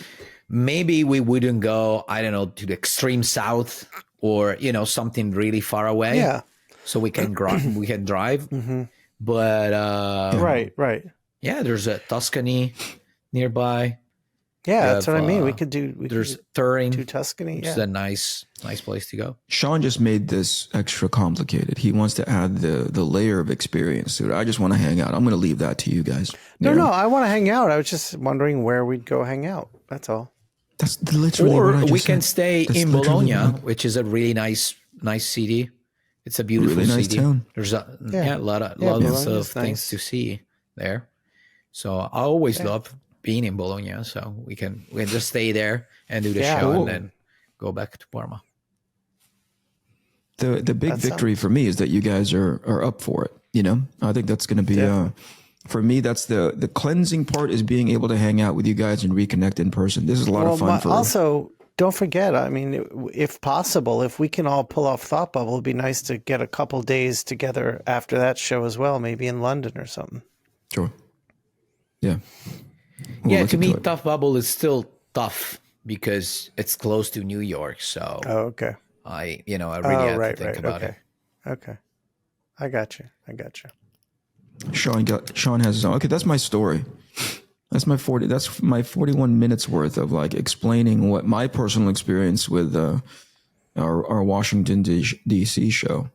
maybe we wouldn't go, I don't know, to the extreme south or, you know, something really far away. Yeah. So we can drive. But right. Yeah, there's a Tuscany nearby. Yeah, that's what I mean. We could do. There's Turin, to Tuscany. which is a nice place to go. Shawn just made this extra complicated. He wants to add the layer of experience to it. I just want to hang out. I'm going to leave that to you guys. No, I want to hang out. I was just wondering where we'd go hang out. That's all. That's literally Or what I just we can said. stay That's in literally Bologna, what- which is a really nice city. It's a beautiful Really nice city. town. There's a lot of Bologna's things nice. to see there. So I always love being in Bologna. So we can just stay there and do the show and then go back to Parma. The big victory for me is that you guys are up for it. You know, I think that's going to be for me. That's the cleansing part, is being able to hang out with you guys and reconnect in person. This is a lot of fun. Also, don't forget. I mean, if possible, if we can all pull off Thought Bubble, it'd be nice to get a couple days together after that show as well. Maybe in London or something. Sure. Yeah. To me, Tough Bubble is still tough because it's close to New York. So okay. I really have to think about it. Okay. I got you. Shawn has his own. Okay, that's my story. That's my 41 minutes worth of like explaining what my personal experience with our Washington DC show.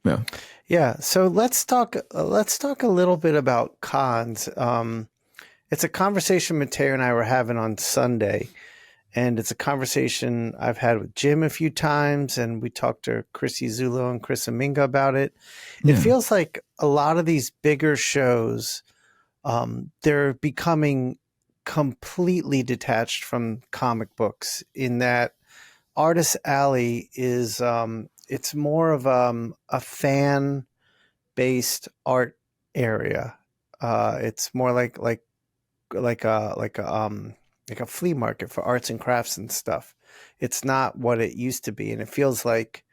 Yeah. Yeah. So let's talk a little bit about cons. It's a conversation Mattteo and I were having on Sunday, and it's a conversation I've had with Jim a few times, and we talked to Chrissy Zulo and Chris Aminga about it. It feels like a lot of these bigger shows, they're becoming completely detached from comic books, in that Artist Alley is it's more of a fan based art area. It's more like a flea market for arts and crafts and stuff. It's not what it used to be, and it feels like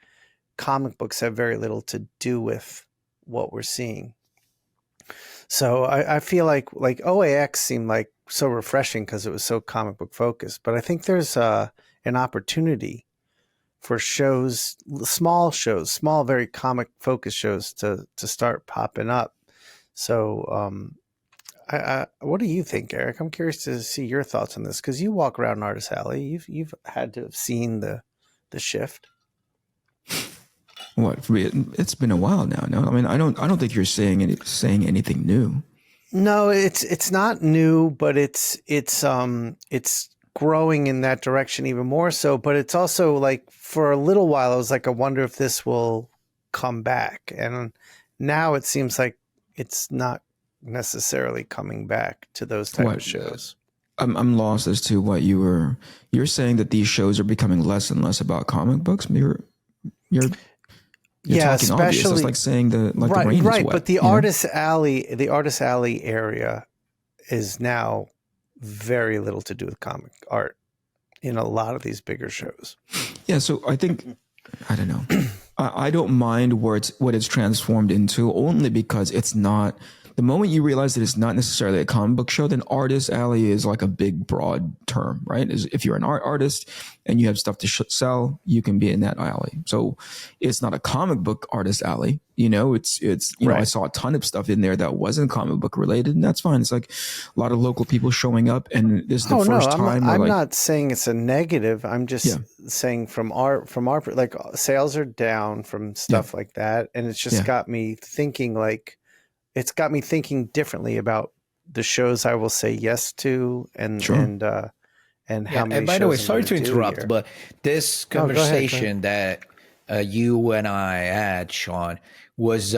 comic books have very little to do with what we're seeing. So I feel like OAX seemed like so refreshing because it was so comic book focused, but I think there's an opportunity for shows, small, very comic focused shows to start popping up. So what do you think, Eric? I'm curious to see your thoughts on this because you walk around Artist Alley. You've had to have seen the shift. What? It's been a while now. No, I mean, I don't think you're saying anything new. No, it's not new, but it's growing in that direction even more so. But it's also like for a little while, I was like, I wonder if this will come back, and now it seems like it's not necessarily coming back to those type of shows. I'm lost as to what you're saying, that these shows are becoming less and less about comic books. You're yeah, talking obvious. It's like saying the rain is wet, but the Artist Alley area is now very little to do with comic art in a lot of these bigger shows. Yeah, so I think I don't know. I don't mind what it's transformed into, only because it's not. The moment you realize that it's not necessarily a comic book show, then Artist Alley is like a big, broad term, right? If you're an artist and you have stuff to sell, you can be in that alley. So it's not a comic book Artist Alley. You know, it's you know, I saw a ton of stuff in there that wasn't comic book related, and that's fine. It's like a lot of local people showing up, and this is the first time. I'm not saying it's a negative. I'm just saying from our like sales are down from stuff like that, and it's just got me thinking like. It's got me thinking differently about the shows I will say yes to and how many. And by the way, sorry to interrupt, but this conversation that you and I had, Shawn, was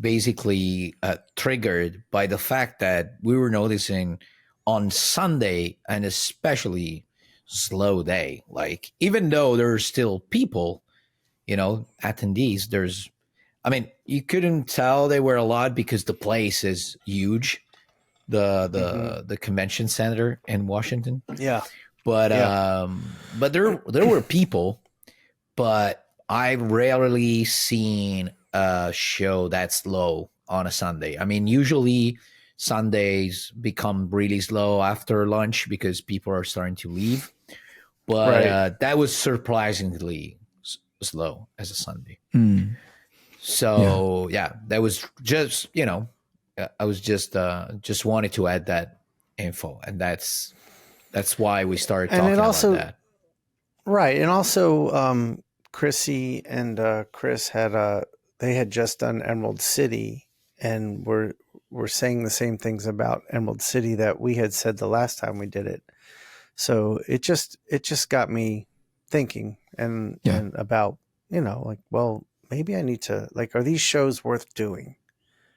basically triggered by the fact that we were noticing on Sunday, and especially slow day, like even though there's still people, you know, attendees, I mean, you couldn't tell they were a lot because the place is huge, the convention center in Washington. Yeah, but there were people, but I've rarely seen a show that slow on a Sunday. I mean, usually Sundays become really slow after lunch because people are starting to leave, but that was surprisingly slow as a Sunday. So that was just, you know, I was just wanted to add that info, and that's why we started talking about that. Right, and also Chrissy and Chris had they had just done Emerald City, and were saying the same things about Emerald City that we had said the last time we did it. So it just got me thinking and about, you know, like, well, maybe I need to, like, are these shows worth doing?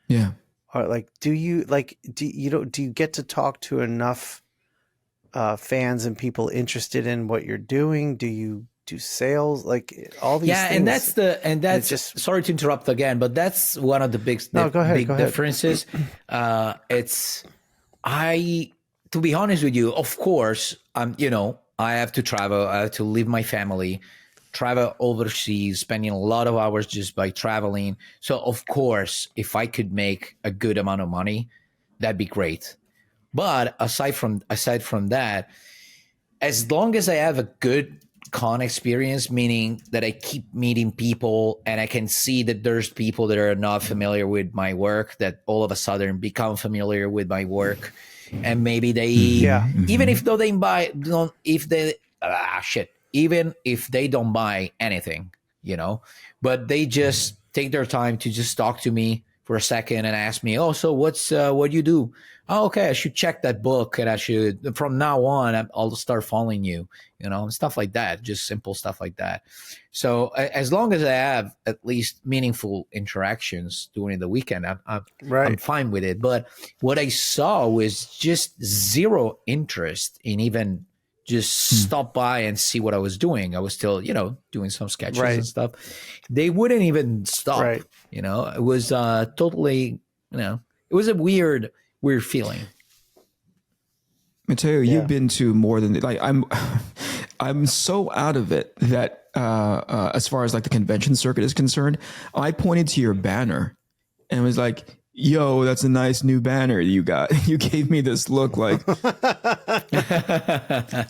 Yeah. Or like, do you get to talk to enough fans and people interested in what you're doing? Do you do sales? Like all these things. And that's just, sorry to interrupt again, but that's one of the big differences. To be honest with you, of course, you know, I have to travel, I have to leave my family, travel overseas, spending a lot of hours just by traveling. So of course, if I could make a good amount of money, that'd be great. But aside from that, as long as I have a good con experience, meaning that I keep meeting people and I can see that there's people that are not familiar with my work that all of a sudden become familiar with my work, and maybe they even if they don't buy anything, you know, but they just take their time to just talk to me for a second and ask me, oh, so what do you do? Oh, okay, I should check that book, and I should, from now on, I'll start following you, you know, stuff like that, just simple stuff like that. So as long as I have at least meaningful interactions during the weekend, I'm fine with it. But what I saw was just zero interest in even just stop by and see what I was doing. I was still, you know, doing some sketches and stuff. They wouldn't even stop, you know. It was totally, you know, it was a weird feeling. Mattteo, you've been to more than, like, I'm so out of it that as far as like the convention circuit is concerned, I pointed to your banner and was like, yo, that's a nice new banner you got. You gave me this look like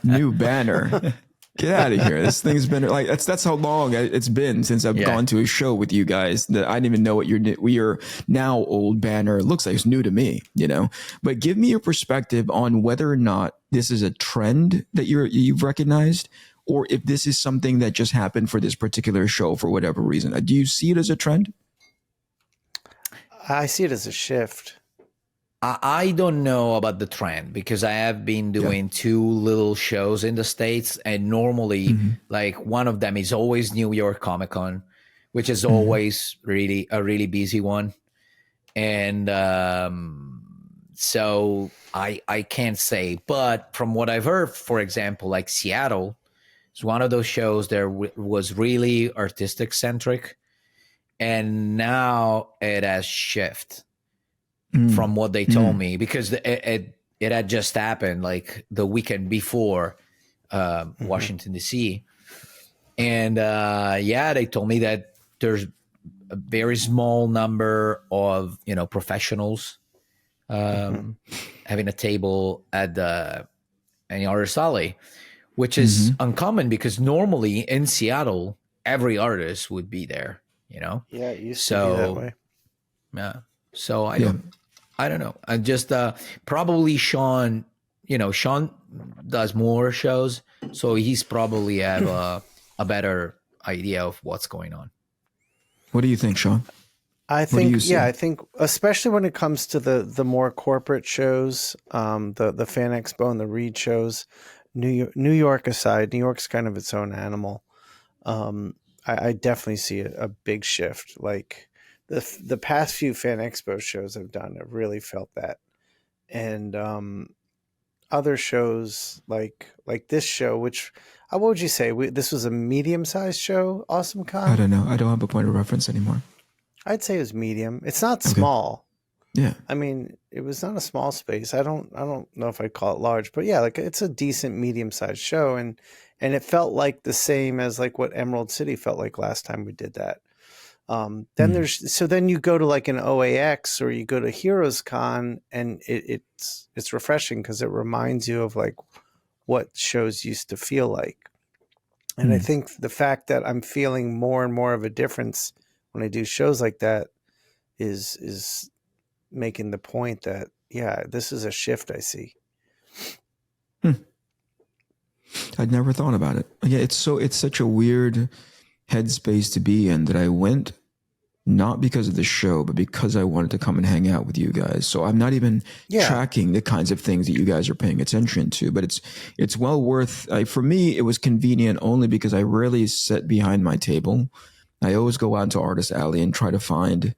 new banner. Get out of here. This thing's been like, that's how long it's been since I've gone to a show with you guys that I didn't even know what your now old banner looks like. It's new to me, you know, but give me your perspective on whether or not this is a trend that you've recognized, or if this is something that just happened for this particular show for whatever reason. Do you see it as a trend? I see it as a shift. I don't know about the trend because I have been doing 2 little shows in the States, and normally like one of them is always New York Comic Con, which is always really a really busy one. And so I can't say, but from what I've heard, for example, like Seattle is one of those shows that was really artistic centric, and now it has shifted. From what they told me, because it had just happened like the weekend before Washington D.C. And they told me that there's a very small number of professionals having a table at the artist alley, which is uncommon because normally in Seattle every artist would be there. Yeah, it used to be that way. Yeah, so I don't know. I just probably Shawn. Shawn does more shows, so he's probably have a better idea of what's going on. What do you think, Shawn? I think especially when it comes to the more corporate shows, the Fan Expo and the Read shows, New York aside, New York's kind of its own animal. I definitely see a big shift. Like the past few Fan Expo shows I've done, I've really felt that. And other shows like this show, which what would you say? This was a medium-sized show, Awesome Con? I don't know. I don't have a point of reference anymore. I'd say it was medium. It's not small. Yeah. I mean, it was not a small space. I don't know if I'd call it large, but yeah, like it's a decent medium-sized show, and it felt like the same as like what Emerald City felt like last time we did that. Then you go to like an OAX or you go to Heroes Con, and it's refreshing because it reminds you of like what shows used to feel like. And I think the fact that I'm feeling more and more of a difference when I do shows like that is making the point that, yeah, this is a shift I see. I'd never thought about it. Yeah, it's such a weird headspace to be in that I went not because of the show, but because I wanted to come and hang out with you guys. So I'm not even tracking the kinds of things that you guys are paying attention to, but it's well worth. For me, it was convenient only because I rarely sit behind my table. I always go out into Artist Alley and try to find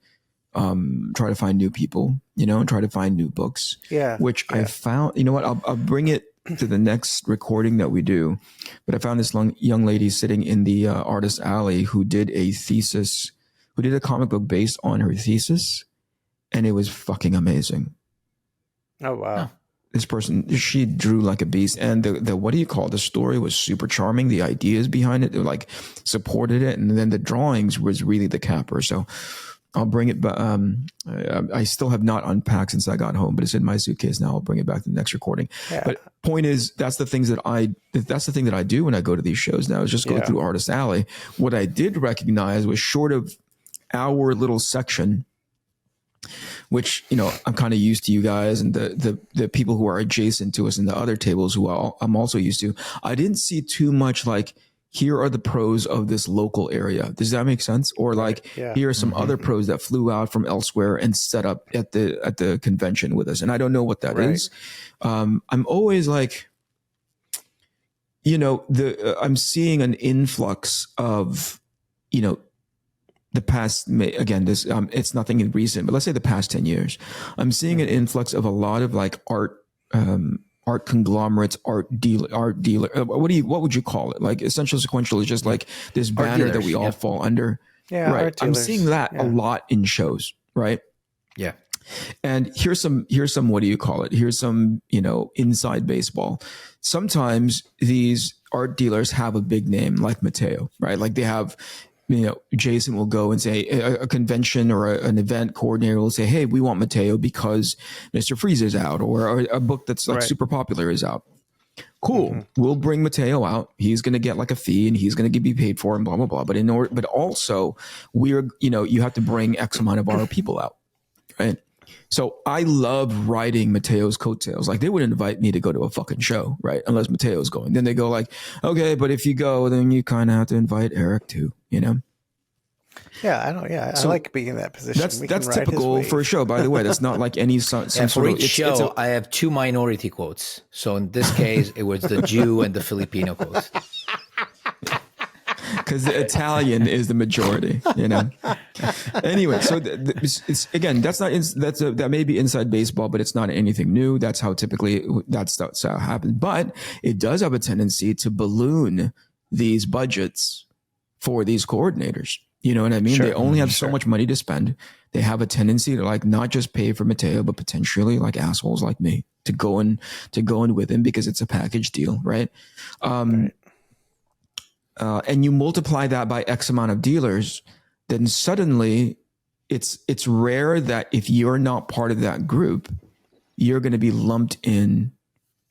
new people, and try to find new books. Yeah. Which I found, you know what? I'll bring it to the next recording that we do. But I found this young lady sitting in the Artist Alley who did a comic book based on her thesis, and it was fucking amazing. Oh, wow. This person, she drew like a beast, and the story was super charming. The ideas behind it, they like supported it, and then the drawings was really the capper. So I'll bring it back. I still have not unpacked since I got home, but it's in my suitcase now. I'll bring it back to the next recording. Yeah. But point is, that's the thing that I do when I go to these shows now, is just go through Artist Alley. What I did recognize was, short of our little section, which, I'm kind of used to you guys and the people who are adjacent to us and the other tables who I'm also used to. I didn't see too much like, here are the pros of this local area. Does that make sense? Or like, here are some other pros that flew out from elsewhere and set up at the convention with us. And I don't know what that is. I'm always like, I'm seeing an influx of, the past, again, this, it's nothing recent, but let's say the past 10 years, I'm seeing an influx of a lot of like art conglomerates, art dealer. What would you call it? Like essential sequential is just like this banner that we all fall under. Yeah. Right. I'm seeing that a lot in shows. Right. Yeah. And here's some, what do you call it? Here's some, inside baseball. Sometimes these art dealers have a big name like Mattteo, right? Like they have, Jason will go and say a convention or an event coordinator will say, hey, we want Mattteo because Mr. Freeze is out, or a book that's like super popular is out. cool. We'll bring Mattteo out. He's going to get like a fee and he's going to be paid for and blah, blah, blah. But also you have to bring X amount of our people out. Right. So I love riding Matteo's coattails. Like they would invite me to go to a fucking show, right? Unless Matteo's going. Then they go like, okay, but if you go, then you kind of have to invite Eric too, you know? Yeah, I like being in that position. That's typical for a show, by the way. That's not like any some for sort of each show. I have two minority quotes. So in this case, it was the Jew and the Filipino quotes. Because the Italian is the majority, you know. Anyway, so it's again, that may be inside baseball, but it's not anything new. That's how typically that's how it happens. But it does have a tendency to balloon these budgets for these coordinators. You know what I mean? Sure. They only have so much money to spend. They have a tendency to like not just pay for Mattteo, but potentially like assholes like me to go in with him because it's a package deal, right? Right. And you multiply that by X amount of dealers, then suddenly it's rare that if you're not part of that group, you're going to be lumped in,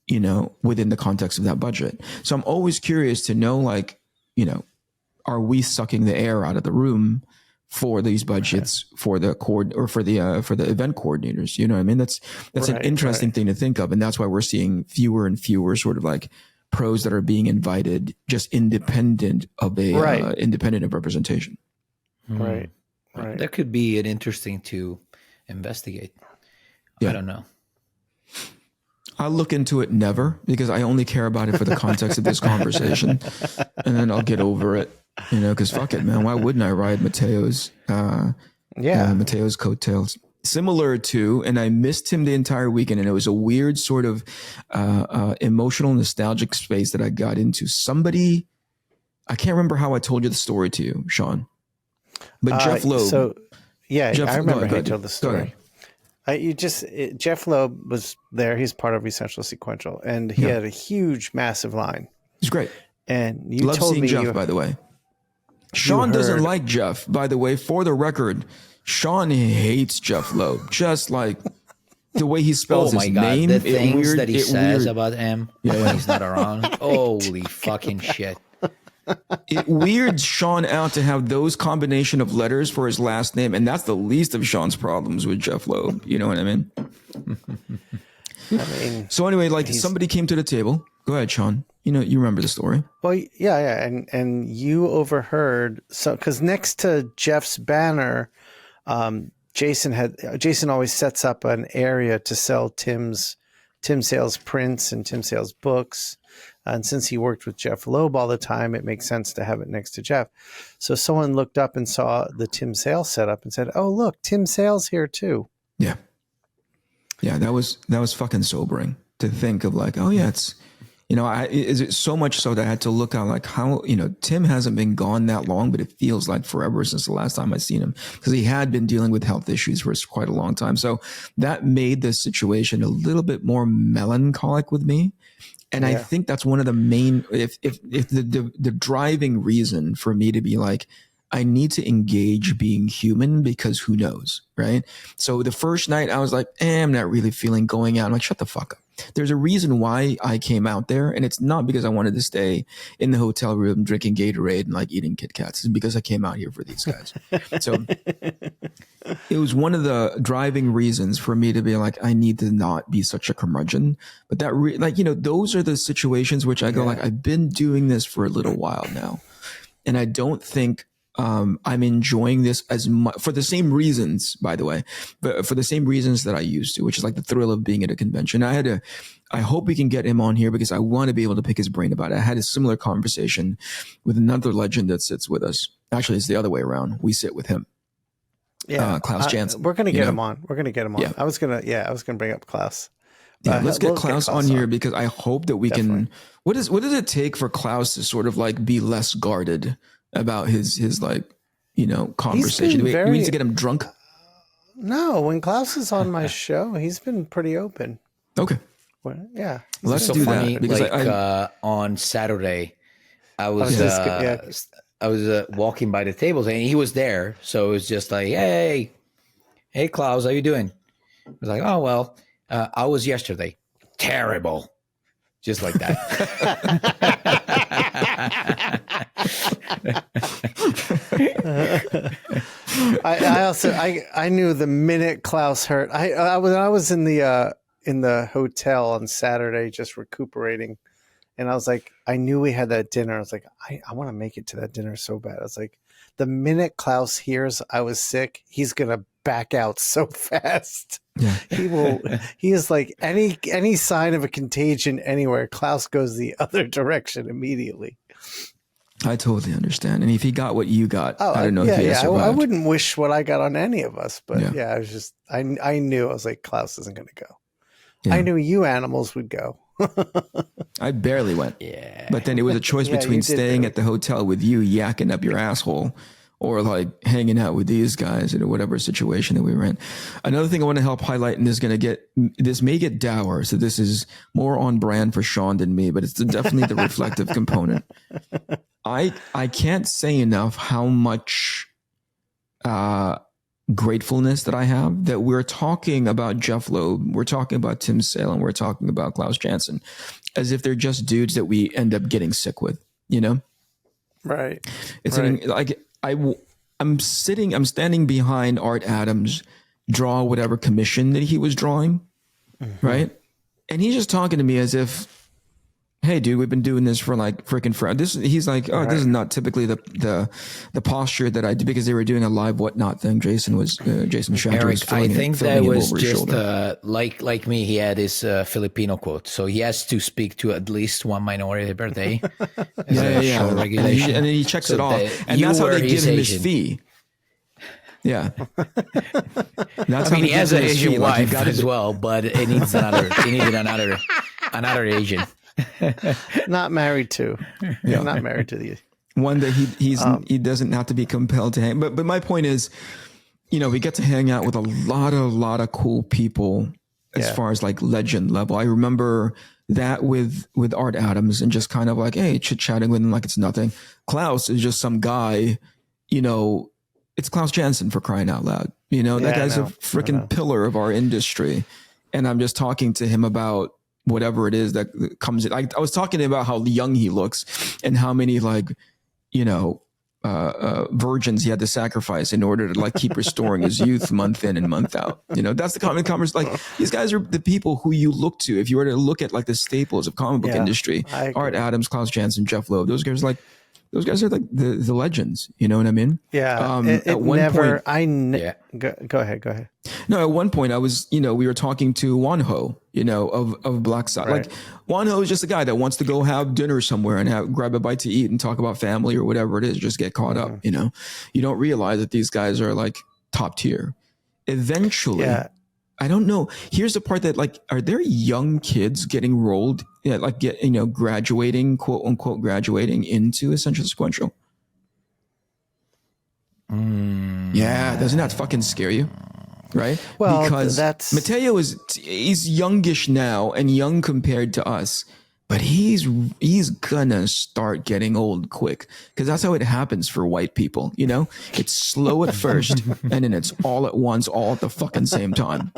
you know, within the context of that budget. So I'm always curious to know, like, you know, are we sucking the air out of the room for these budgets for the for the event coordinators? You know what I mean? That's an interesting thing to think of. And that's why we're seeing fewer and fewer sort of like pros that are being invited just independent of representation. Right. That could be an interesting to investigate. Yeah. I don't know. I'll look into it never, because I only care about it for the context of this conversation, and then I'll get over it, you know, because fuck it, man. Why wouldn't I ride Matteo's coattails? Similar to, and I missed him the entire weekend, and it was a weird sort of emotional, nostalgic space that I got into. Somebody, I can't remember how I told you the story to you, Shawn, but Jeff Loeb. I remember how you told the story. Jeff Loeb was there. He's part of Essential Sequential, and he had a huge, massive line. He's great. And you love told seeing me Jeff, by the way. Shawn doesn't like Jeff, by the way, for the record. Shawn hates Jeff Loeb, just like the way he spells his name. The things that he says about him when he's not around. Holy fucking shit. It weirds Shawn out to have those combination of letters for his last name, and that's the least of Shawn's problems with Jeff Loeb. You know what I mean? So anyway, like somebody came to the table. Go ahead, Shawn. You know, you remember the story. Well, yeah, and you overheard because next to Jeff's banner, Jason always sets up an area to sell Tim Sale's prints and Tim Sale's books. And since he worked with Jeff Loeb all the time, it makes sense to have it next to Jeff. So someone looked up and saw the Tim Sale setup and said, "Oh, look, Tim Sale's here too." Yeah. Yeah, that was fucking sobering to think of, like, oh yeah, it's, you know, is it so much so that I had to look out like how, you know, Tim hasn't been gone that long, but it feels like forever since the last time I seen him, because he had been dealing with health issues for quite a long time. So that made the situation a little bit more melancholic with me. And I think that's one of the main, if the driving reason for me to be like, I need to engage being human, because who knows, right? So the first night I was like, I'm not really feeling going out. I'm like, shut the fuck up. There's a reason why I came out there, and it's not because I wanted to stay in the hotel room drinking Gatorade and like eating Kit Kats. It's because I came out here for these guys. So it was one of the driving reasons for me to be like, I need to not be such a curmudgeon. But that, like, you know, those are the situations which I go like, I've been doing this for a little while now, and I don't think I'm enjoying this as much, for the same reasons, by the way, but for the same reasons that I used to, which is like the thrill of being at a convention. I hope we can get him on here because I want to be able to pick his brain about it. I had a similar conversation with another legend that sits with us. Actually, it's the other way around. We sit with him. Yeah. Klaus Jansen. We're going to get him on. We're going to get him on. Yeah. I was going to bring up Klaus. Yeah, let's get Klaus on here because I hope that we can, what does it take for Klaus to sort of like be less guarded about his like, you know, conversation? Do we need to get him drunk? No, when Klaus is on my show, he's been pretty open. Okay. Well, yeah. Let's do that. Because like, on Saturday, I was walking by the tables and he was there. So it was just like, hey Klaus, how you doing? I was like, oh, well, I was yesterday. Terrible. just like that. I knew the minute Klaus hurt. I was in the hotel on Saturday just recuperating, and I was like, I knew we had that dinner. I was like, I want to make it to that dinner so bad. I was like, the minute Klaus hears I was sick, he's gonna back out so fast. Yeah. He is like any sign of a contagion anywhere, Klaus goes the other direction immediately. I totally understand. And if he got what you got, I don't know if he has survived. I wouldn't wish what I got on any of us, but Yeah. I was just I knew, I was like, Klaus isn't going to go. Yeah. I knew you animals would go. I barely went. Yeah. But then it was a choice between staying at the hotel with you yakking up your asshole or like hanging out with these guys in whatever situation that we were in. Another thing I want to help highlight, and this may get dour, so this is more on brand for Shawn than me, but it's definitely the reflective component. I can't say enough how much gratefulness that I have that we're talking about Jeff Loeb, we're talking about Tim Salem, we're talking about Klaus Janson, as if they're just dudes that we end up getting sick with, you know? Right. It's I'm standing behind Art Adams, draw whatever commission that he was drawing, right? And he's just talking to me as if, hey, dude, we've been doing this for like freaking forever. He's like, oh, this is not typically the posture that I do, because they were doing a live whatnot thing. Jason Shatter Eric, was I think that was just shoulder. like me. He had his Filipino quote, so he has to speak to at least one minority per day. Yeah. Regulation. And then he checks it off, and that's how they give him his fee. Yeah, I mean, he has an Asian wife as well, but it needs another. He needed another Asian. Not married to. Yeah. Not married to the one that he doesn't have to be compelled to hang. But my point is, you know, we get to hang out with a lot of cool people as far as like legend level. I remember that with Art Adams, and just kind of like, hey, chit-chatting with him like it's nothing. Klaus is just some guy, you know, it's Klaus Janson, for crying out loud. You know, that guy's a freaking pillar of our industry. And I'm just talking to him about whatever it is that comes in. I was talking to him about how young he looks and how many like, you know, virgins he had to sacrifice in order to like keep restoring his youth month in and month out. You know, that's the common conversation. Like, these guys are the people who you look to if you were to look at like the staples of comic book industry. Art Adams, Klaus Janson, Jeff Loeb. Those guys are like the legends. You know what I mean? Yeah. At one point, Go ahead. No, at one point we were talking to Wonho, you know, of Black Side. Right. Like, Wonho is just a guy that wants to go have dinner somewhere and grab a bite to eat and talk about family or whatever it is, just get caught up, you know. You don't realize that these guys are like top tier. Eventually, I don't know. Here's the part that, like, are there young kids getting rolled, graduating, quote unquote, graduating into Essential Sequential? Yeah, doesn't that fucking scare you? Right? Well, because Mattteo he's youngish now and young compared to us, but he's gonna start getting old quick, because that's how it happens for white people. You know, it's slow at first and then it's all at once, all at the fucking same time.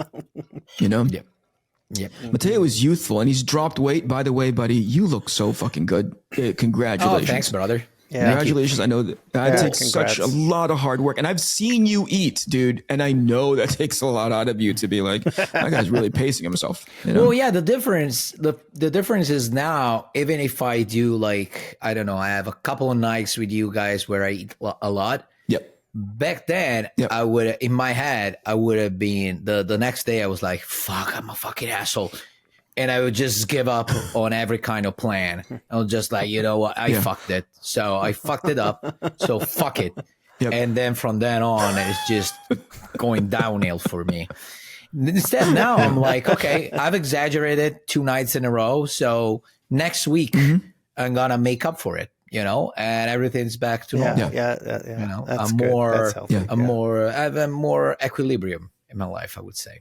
You know? Yep. Mattteo is youthful and he's dropped weight. By the way, buddy, you look so fucking good. Congratulations. Oh, thanks, brother. Yeah. Congratulations. I know that takes such a lot of hard work, and I've seen you eat, dude, and I know that takes a lot out of you to be like, that guy's really pacing himself. You know? Well, yeah, the difference is now, even if I do, like, I don't know, I have a couple of nights with you guys where I eat a lot. Yep. Back then, I would, in my head, I would have been, the next day I was like, fuck, I'm a fucking asshole. And I would just give up on every kind of plan. I was just like, you know what? I fucked it. So I fucked it up. So fuck it. Yep. And then from then on, it's just going downhill for me. Instead, now I'm like, okay, I've exaggerated 2 nights in a row. So next week, I'm going to make up for it, you know, and everything's back to normal. Yeah. You know, That's I have more equilibrium in my life, I would say.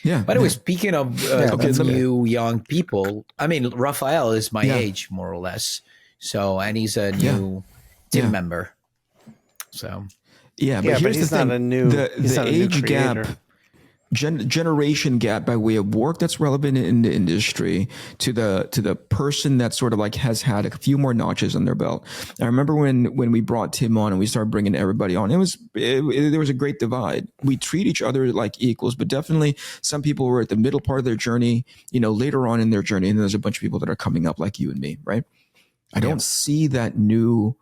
Yeah. By the way, speaking of new young people, I mean, Raphael is my age, more or less. So, and he's a new team member. So, but here's he's the thing: not a new, the age gap. generation gap by way of work that's relevant in the industry to the person that sort of like has had a few more notches on their belt. I remember when we brought Tim on and we started bringing everybody on, there was a great divide. We treat each other like equals, but definitely some people were at the middle part of their journey, later on in their journey, and there's a bunch of people that are coming up like you and me, right? I don't see that new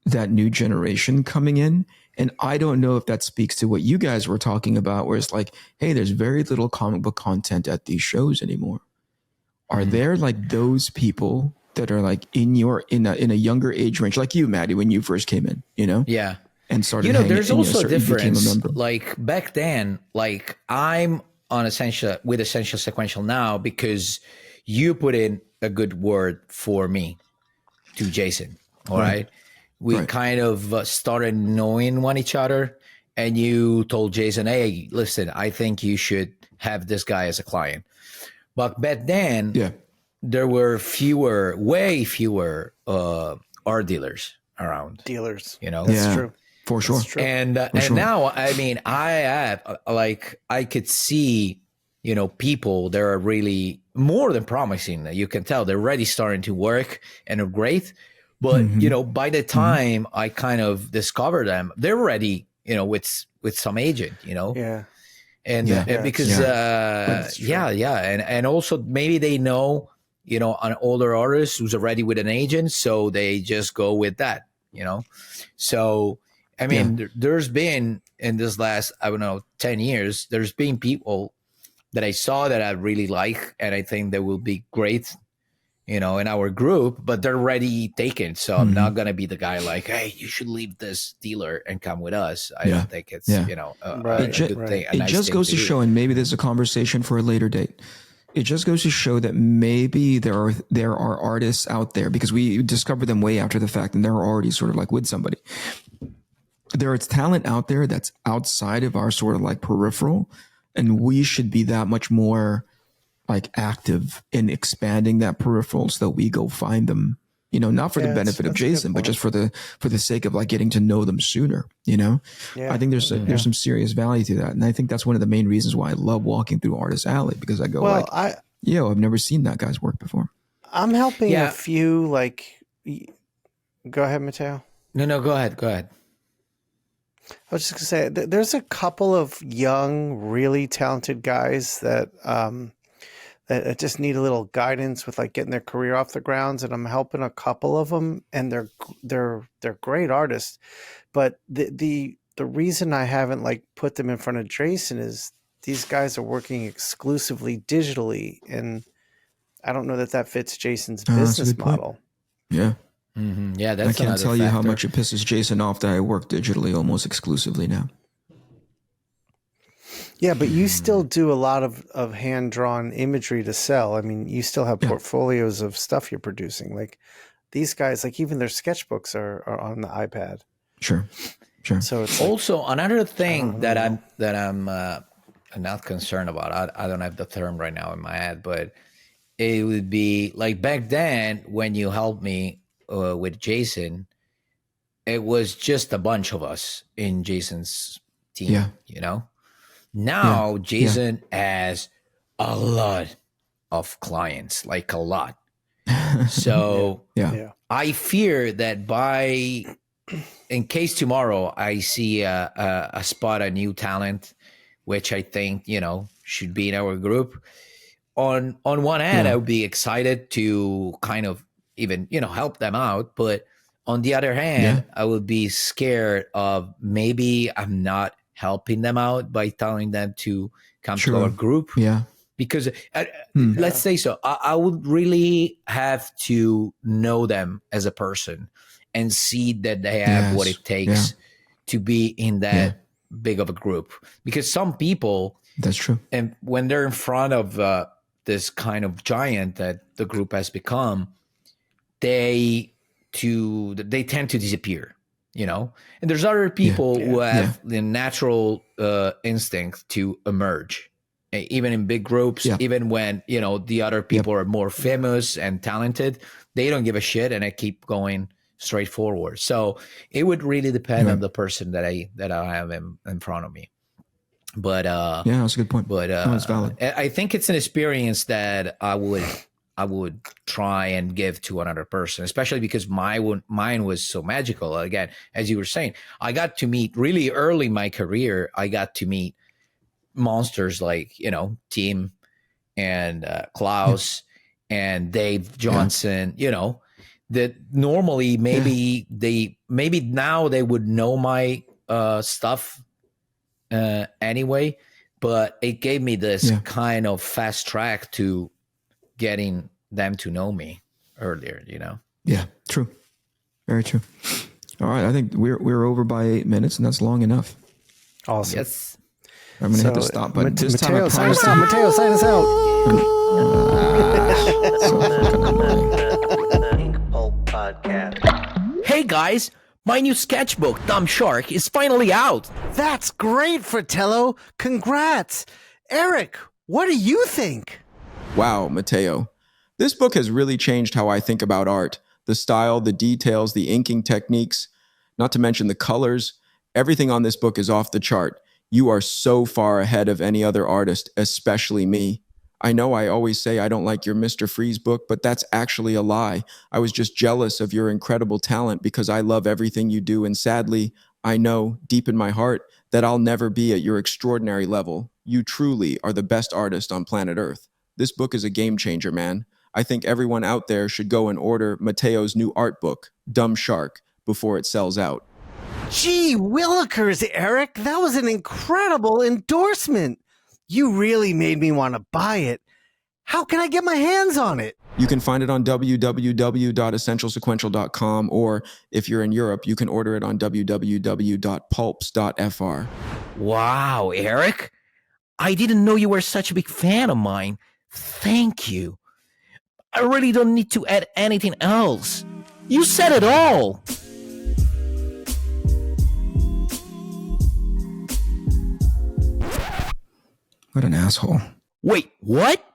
generation coming in. And I don't know if that speaks to what you guys were talking about, where it's like, hey, there's very little comic book content at these shows anymore. Are there like those people that are like in a younger age range, like you, Maddie, when you first came in, Yeah. And started there's also a difference. Like back then, like I'm on Essential Sequential now because you put in a good word for me to Jason. All right. We kind of started knowing one each other, and you told Jason, hey, listen, I think you should have this guy as a client. But back then, there were way fewer art dealers around. That's true. For sure. And now, I mean, I could see, people that are really more than promising. You can tell they're already starting to work and are great. But, by the time I kind of discover them, they're already, with some agent, Yeah. And because, And also maybe they know, an older artist who's already with an agent. So they just go with that, So, I mean, there's been in this last, 10 years, there's been people that I saw that I really like, and I think they will be great, in our group, but they're already taken. So I'm not going to be the guy like, hey, you should leave this dealer and come with us. I don't think it's, a good thing. It just goes to show, and maybe there's a conversation for a later date. It just goes to show that maybe there are artists out there, because we discovered them way after the fact, and they're already sort of like with somebody. There is talent out there that's outside of our sort of like peripheral, and we should be that much more like active in expanding that peripheral so that we go find them, not for the benefit of Jason, but just for the sake of like getting to know them sooner, I think there's some serious value to that. And I think that's one of the main reasons why I love walking through Artist Alley, because I go I've never seen that guy's work before. I'm helping a few, like, go ahead, Mattteo. No, go ahead. I was just gonna say, there's a couple of young, really talented guys that that just need a little guidance with like getting their career off the grounds, and I'm helping a couple of them, and they're great artists. But the reason I haven't like put them in front of Jason is these guys are working exclusively digitally, and I don't know that fits Jason's business model. Yeah. Mm-hmm. Yeah, that's. I can't tell you how much it pisses Jason off that I work digitally almost exclusively now. Yeah, but you still do a lot of hand-drawn imagery to sell. I mean, you still have portfolios of stuff you're producing. Like these guys, like even their sketchbooks are on the iPad. Sure. So it's also another thing that I'm not concerned about. I don't have the term right now in my head, but it would be like back then when you helped me with Jason, it was just a bunch of us in Jason's team. Now Jason has a lot of clients, like a lot. So I fear that in case tomorrow I see a spot, a new talent, which I think, should be in our group. On one hand, I would be excited to kind of even, help them out. But on the other hand, I would be scared of maybe I'm not helping them out by telling them to come to our group. Yeah. Because let's say so, I would really have to know them as a person and see that they have what it takes to be in that big of a group. Because some people, that's true, and when they're in front of this kind of giant that the group has become, they tend to disappear. And there's other people who have the natural instinct to emerge, even in big groups, even when, the other people are more famous and talented, they don't give a shit and I keep going straight forward. So it would really depend on the person that I have in front of me. But yeah, that's a good point. But no, it's valid. I think it's an experience that I would try and give to another person, especially because mine was so magical. Again, as you were saying, I got to meet really early in my career. I got to meet monsters like Tim and Klaus and Dave Johnson. That normally maybe now they would know my stuff anyway, but it gave me this kind of fast track to getting them to know me earlier. Yeah, true, very true. All right, I think we're over by 8 minutes, and that's long enough. Awesome. Yes. I'm gonna hit the stop button. This time Mattteo, I sign us promise. out. Mattteo, sign us out. So fucking annoying. The Inkpulp Podcast. Hey guys, my new sketchbook, Dumb Shark, is finally out. That's great, Fratello. Congrats. Eric, what do you think? Wow, Mattteo. This book has really changed how I think about art. The style, the details, the inking techniques, not to mention the colors. Everything on this book is off the chart. You are so far ahead of any other artist, especially me. I know I always say I don't like your Mr. Freeze book, but that's actually a lie. I was just jealous of your incredible talent because I love everything you do, and sadly, I know deep in my heart that I'll never be at your extraordinary level. You truly are the best artist on planet Earth. This book is a game changer, man. I think everyone out there should go and order Matteo's new art book, Dumb Shark, before it sells out. Gee willikers, Eric. That was an incredible endorsement. You really made me want to buy it. How can I get my hands on it? You can find it on www.essentialsequential.com, or if you're in Europe, you can order it on www.pulps.fr. Wow, Eric. I didn't know you were such a big fan of mine. Thank you. I really don't need to add anything else. You said it all. What an asshole. Wait, what?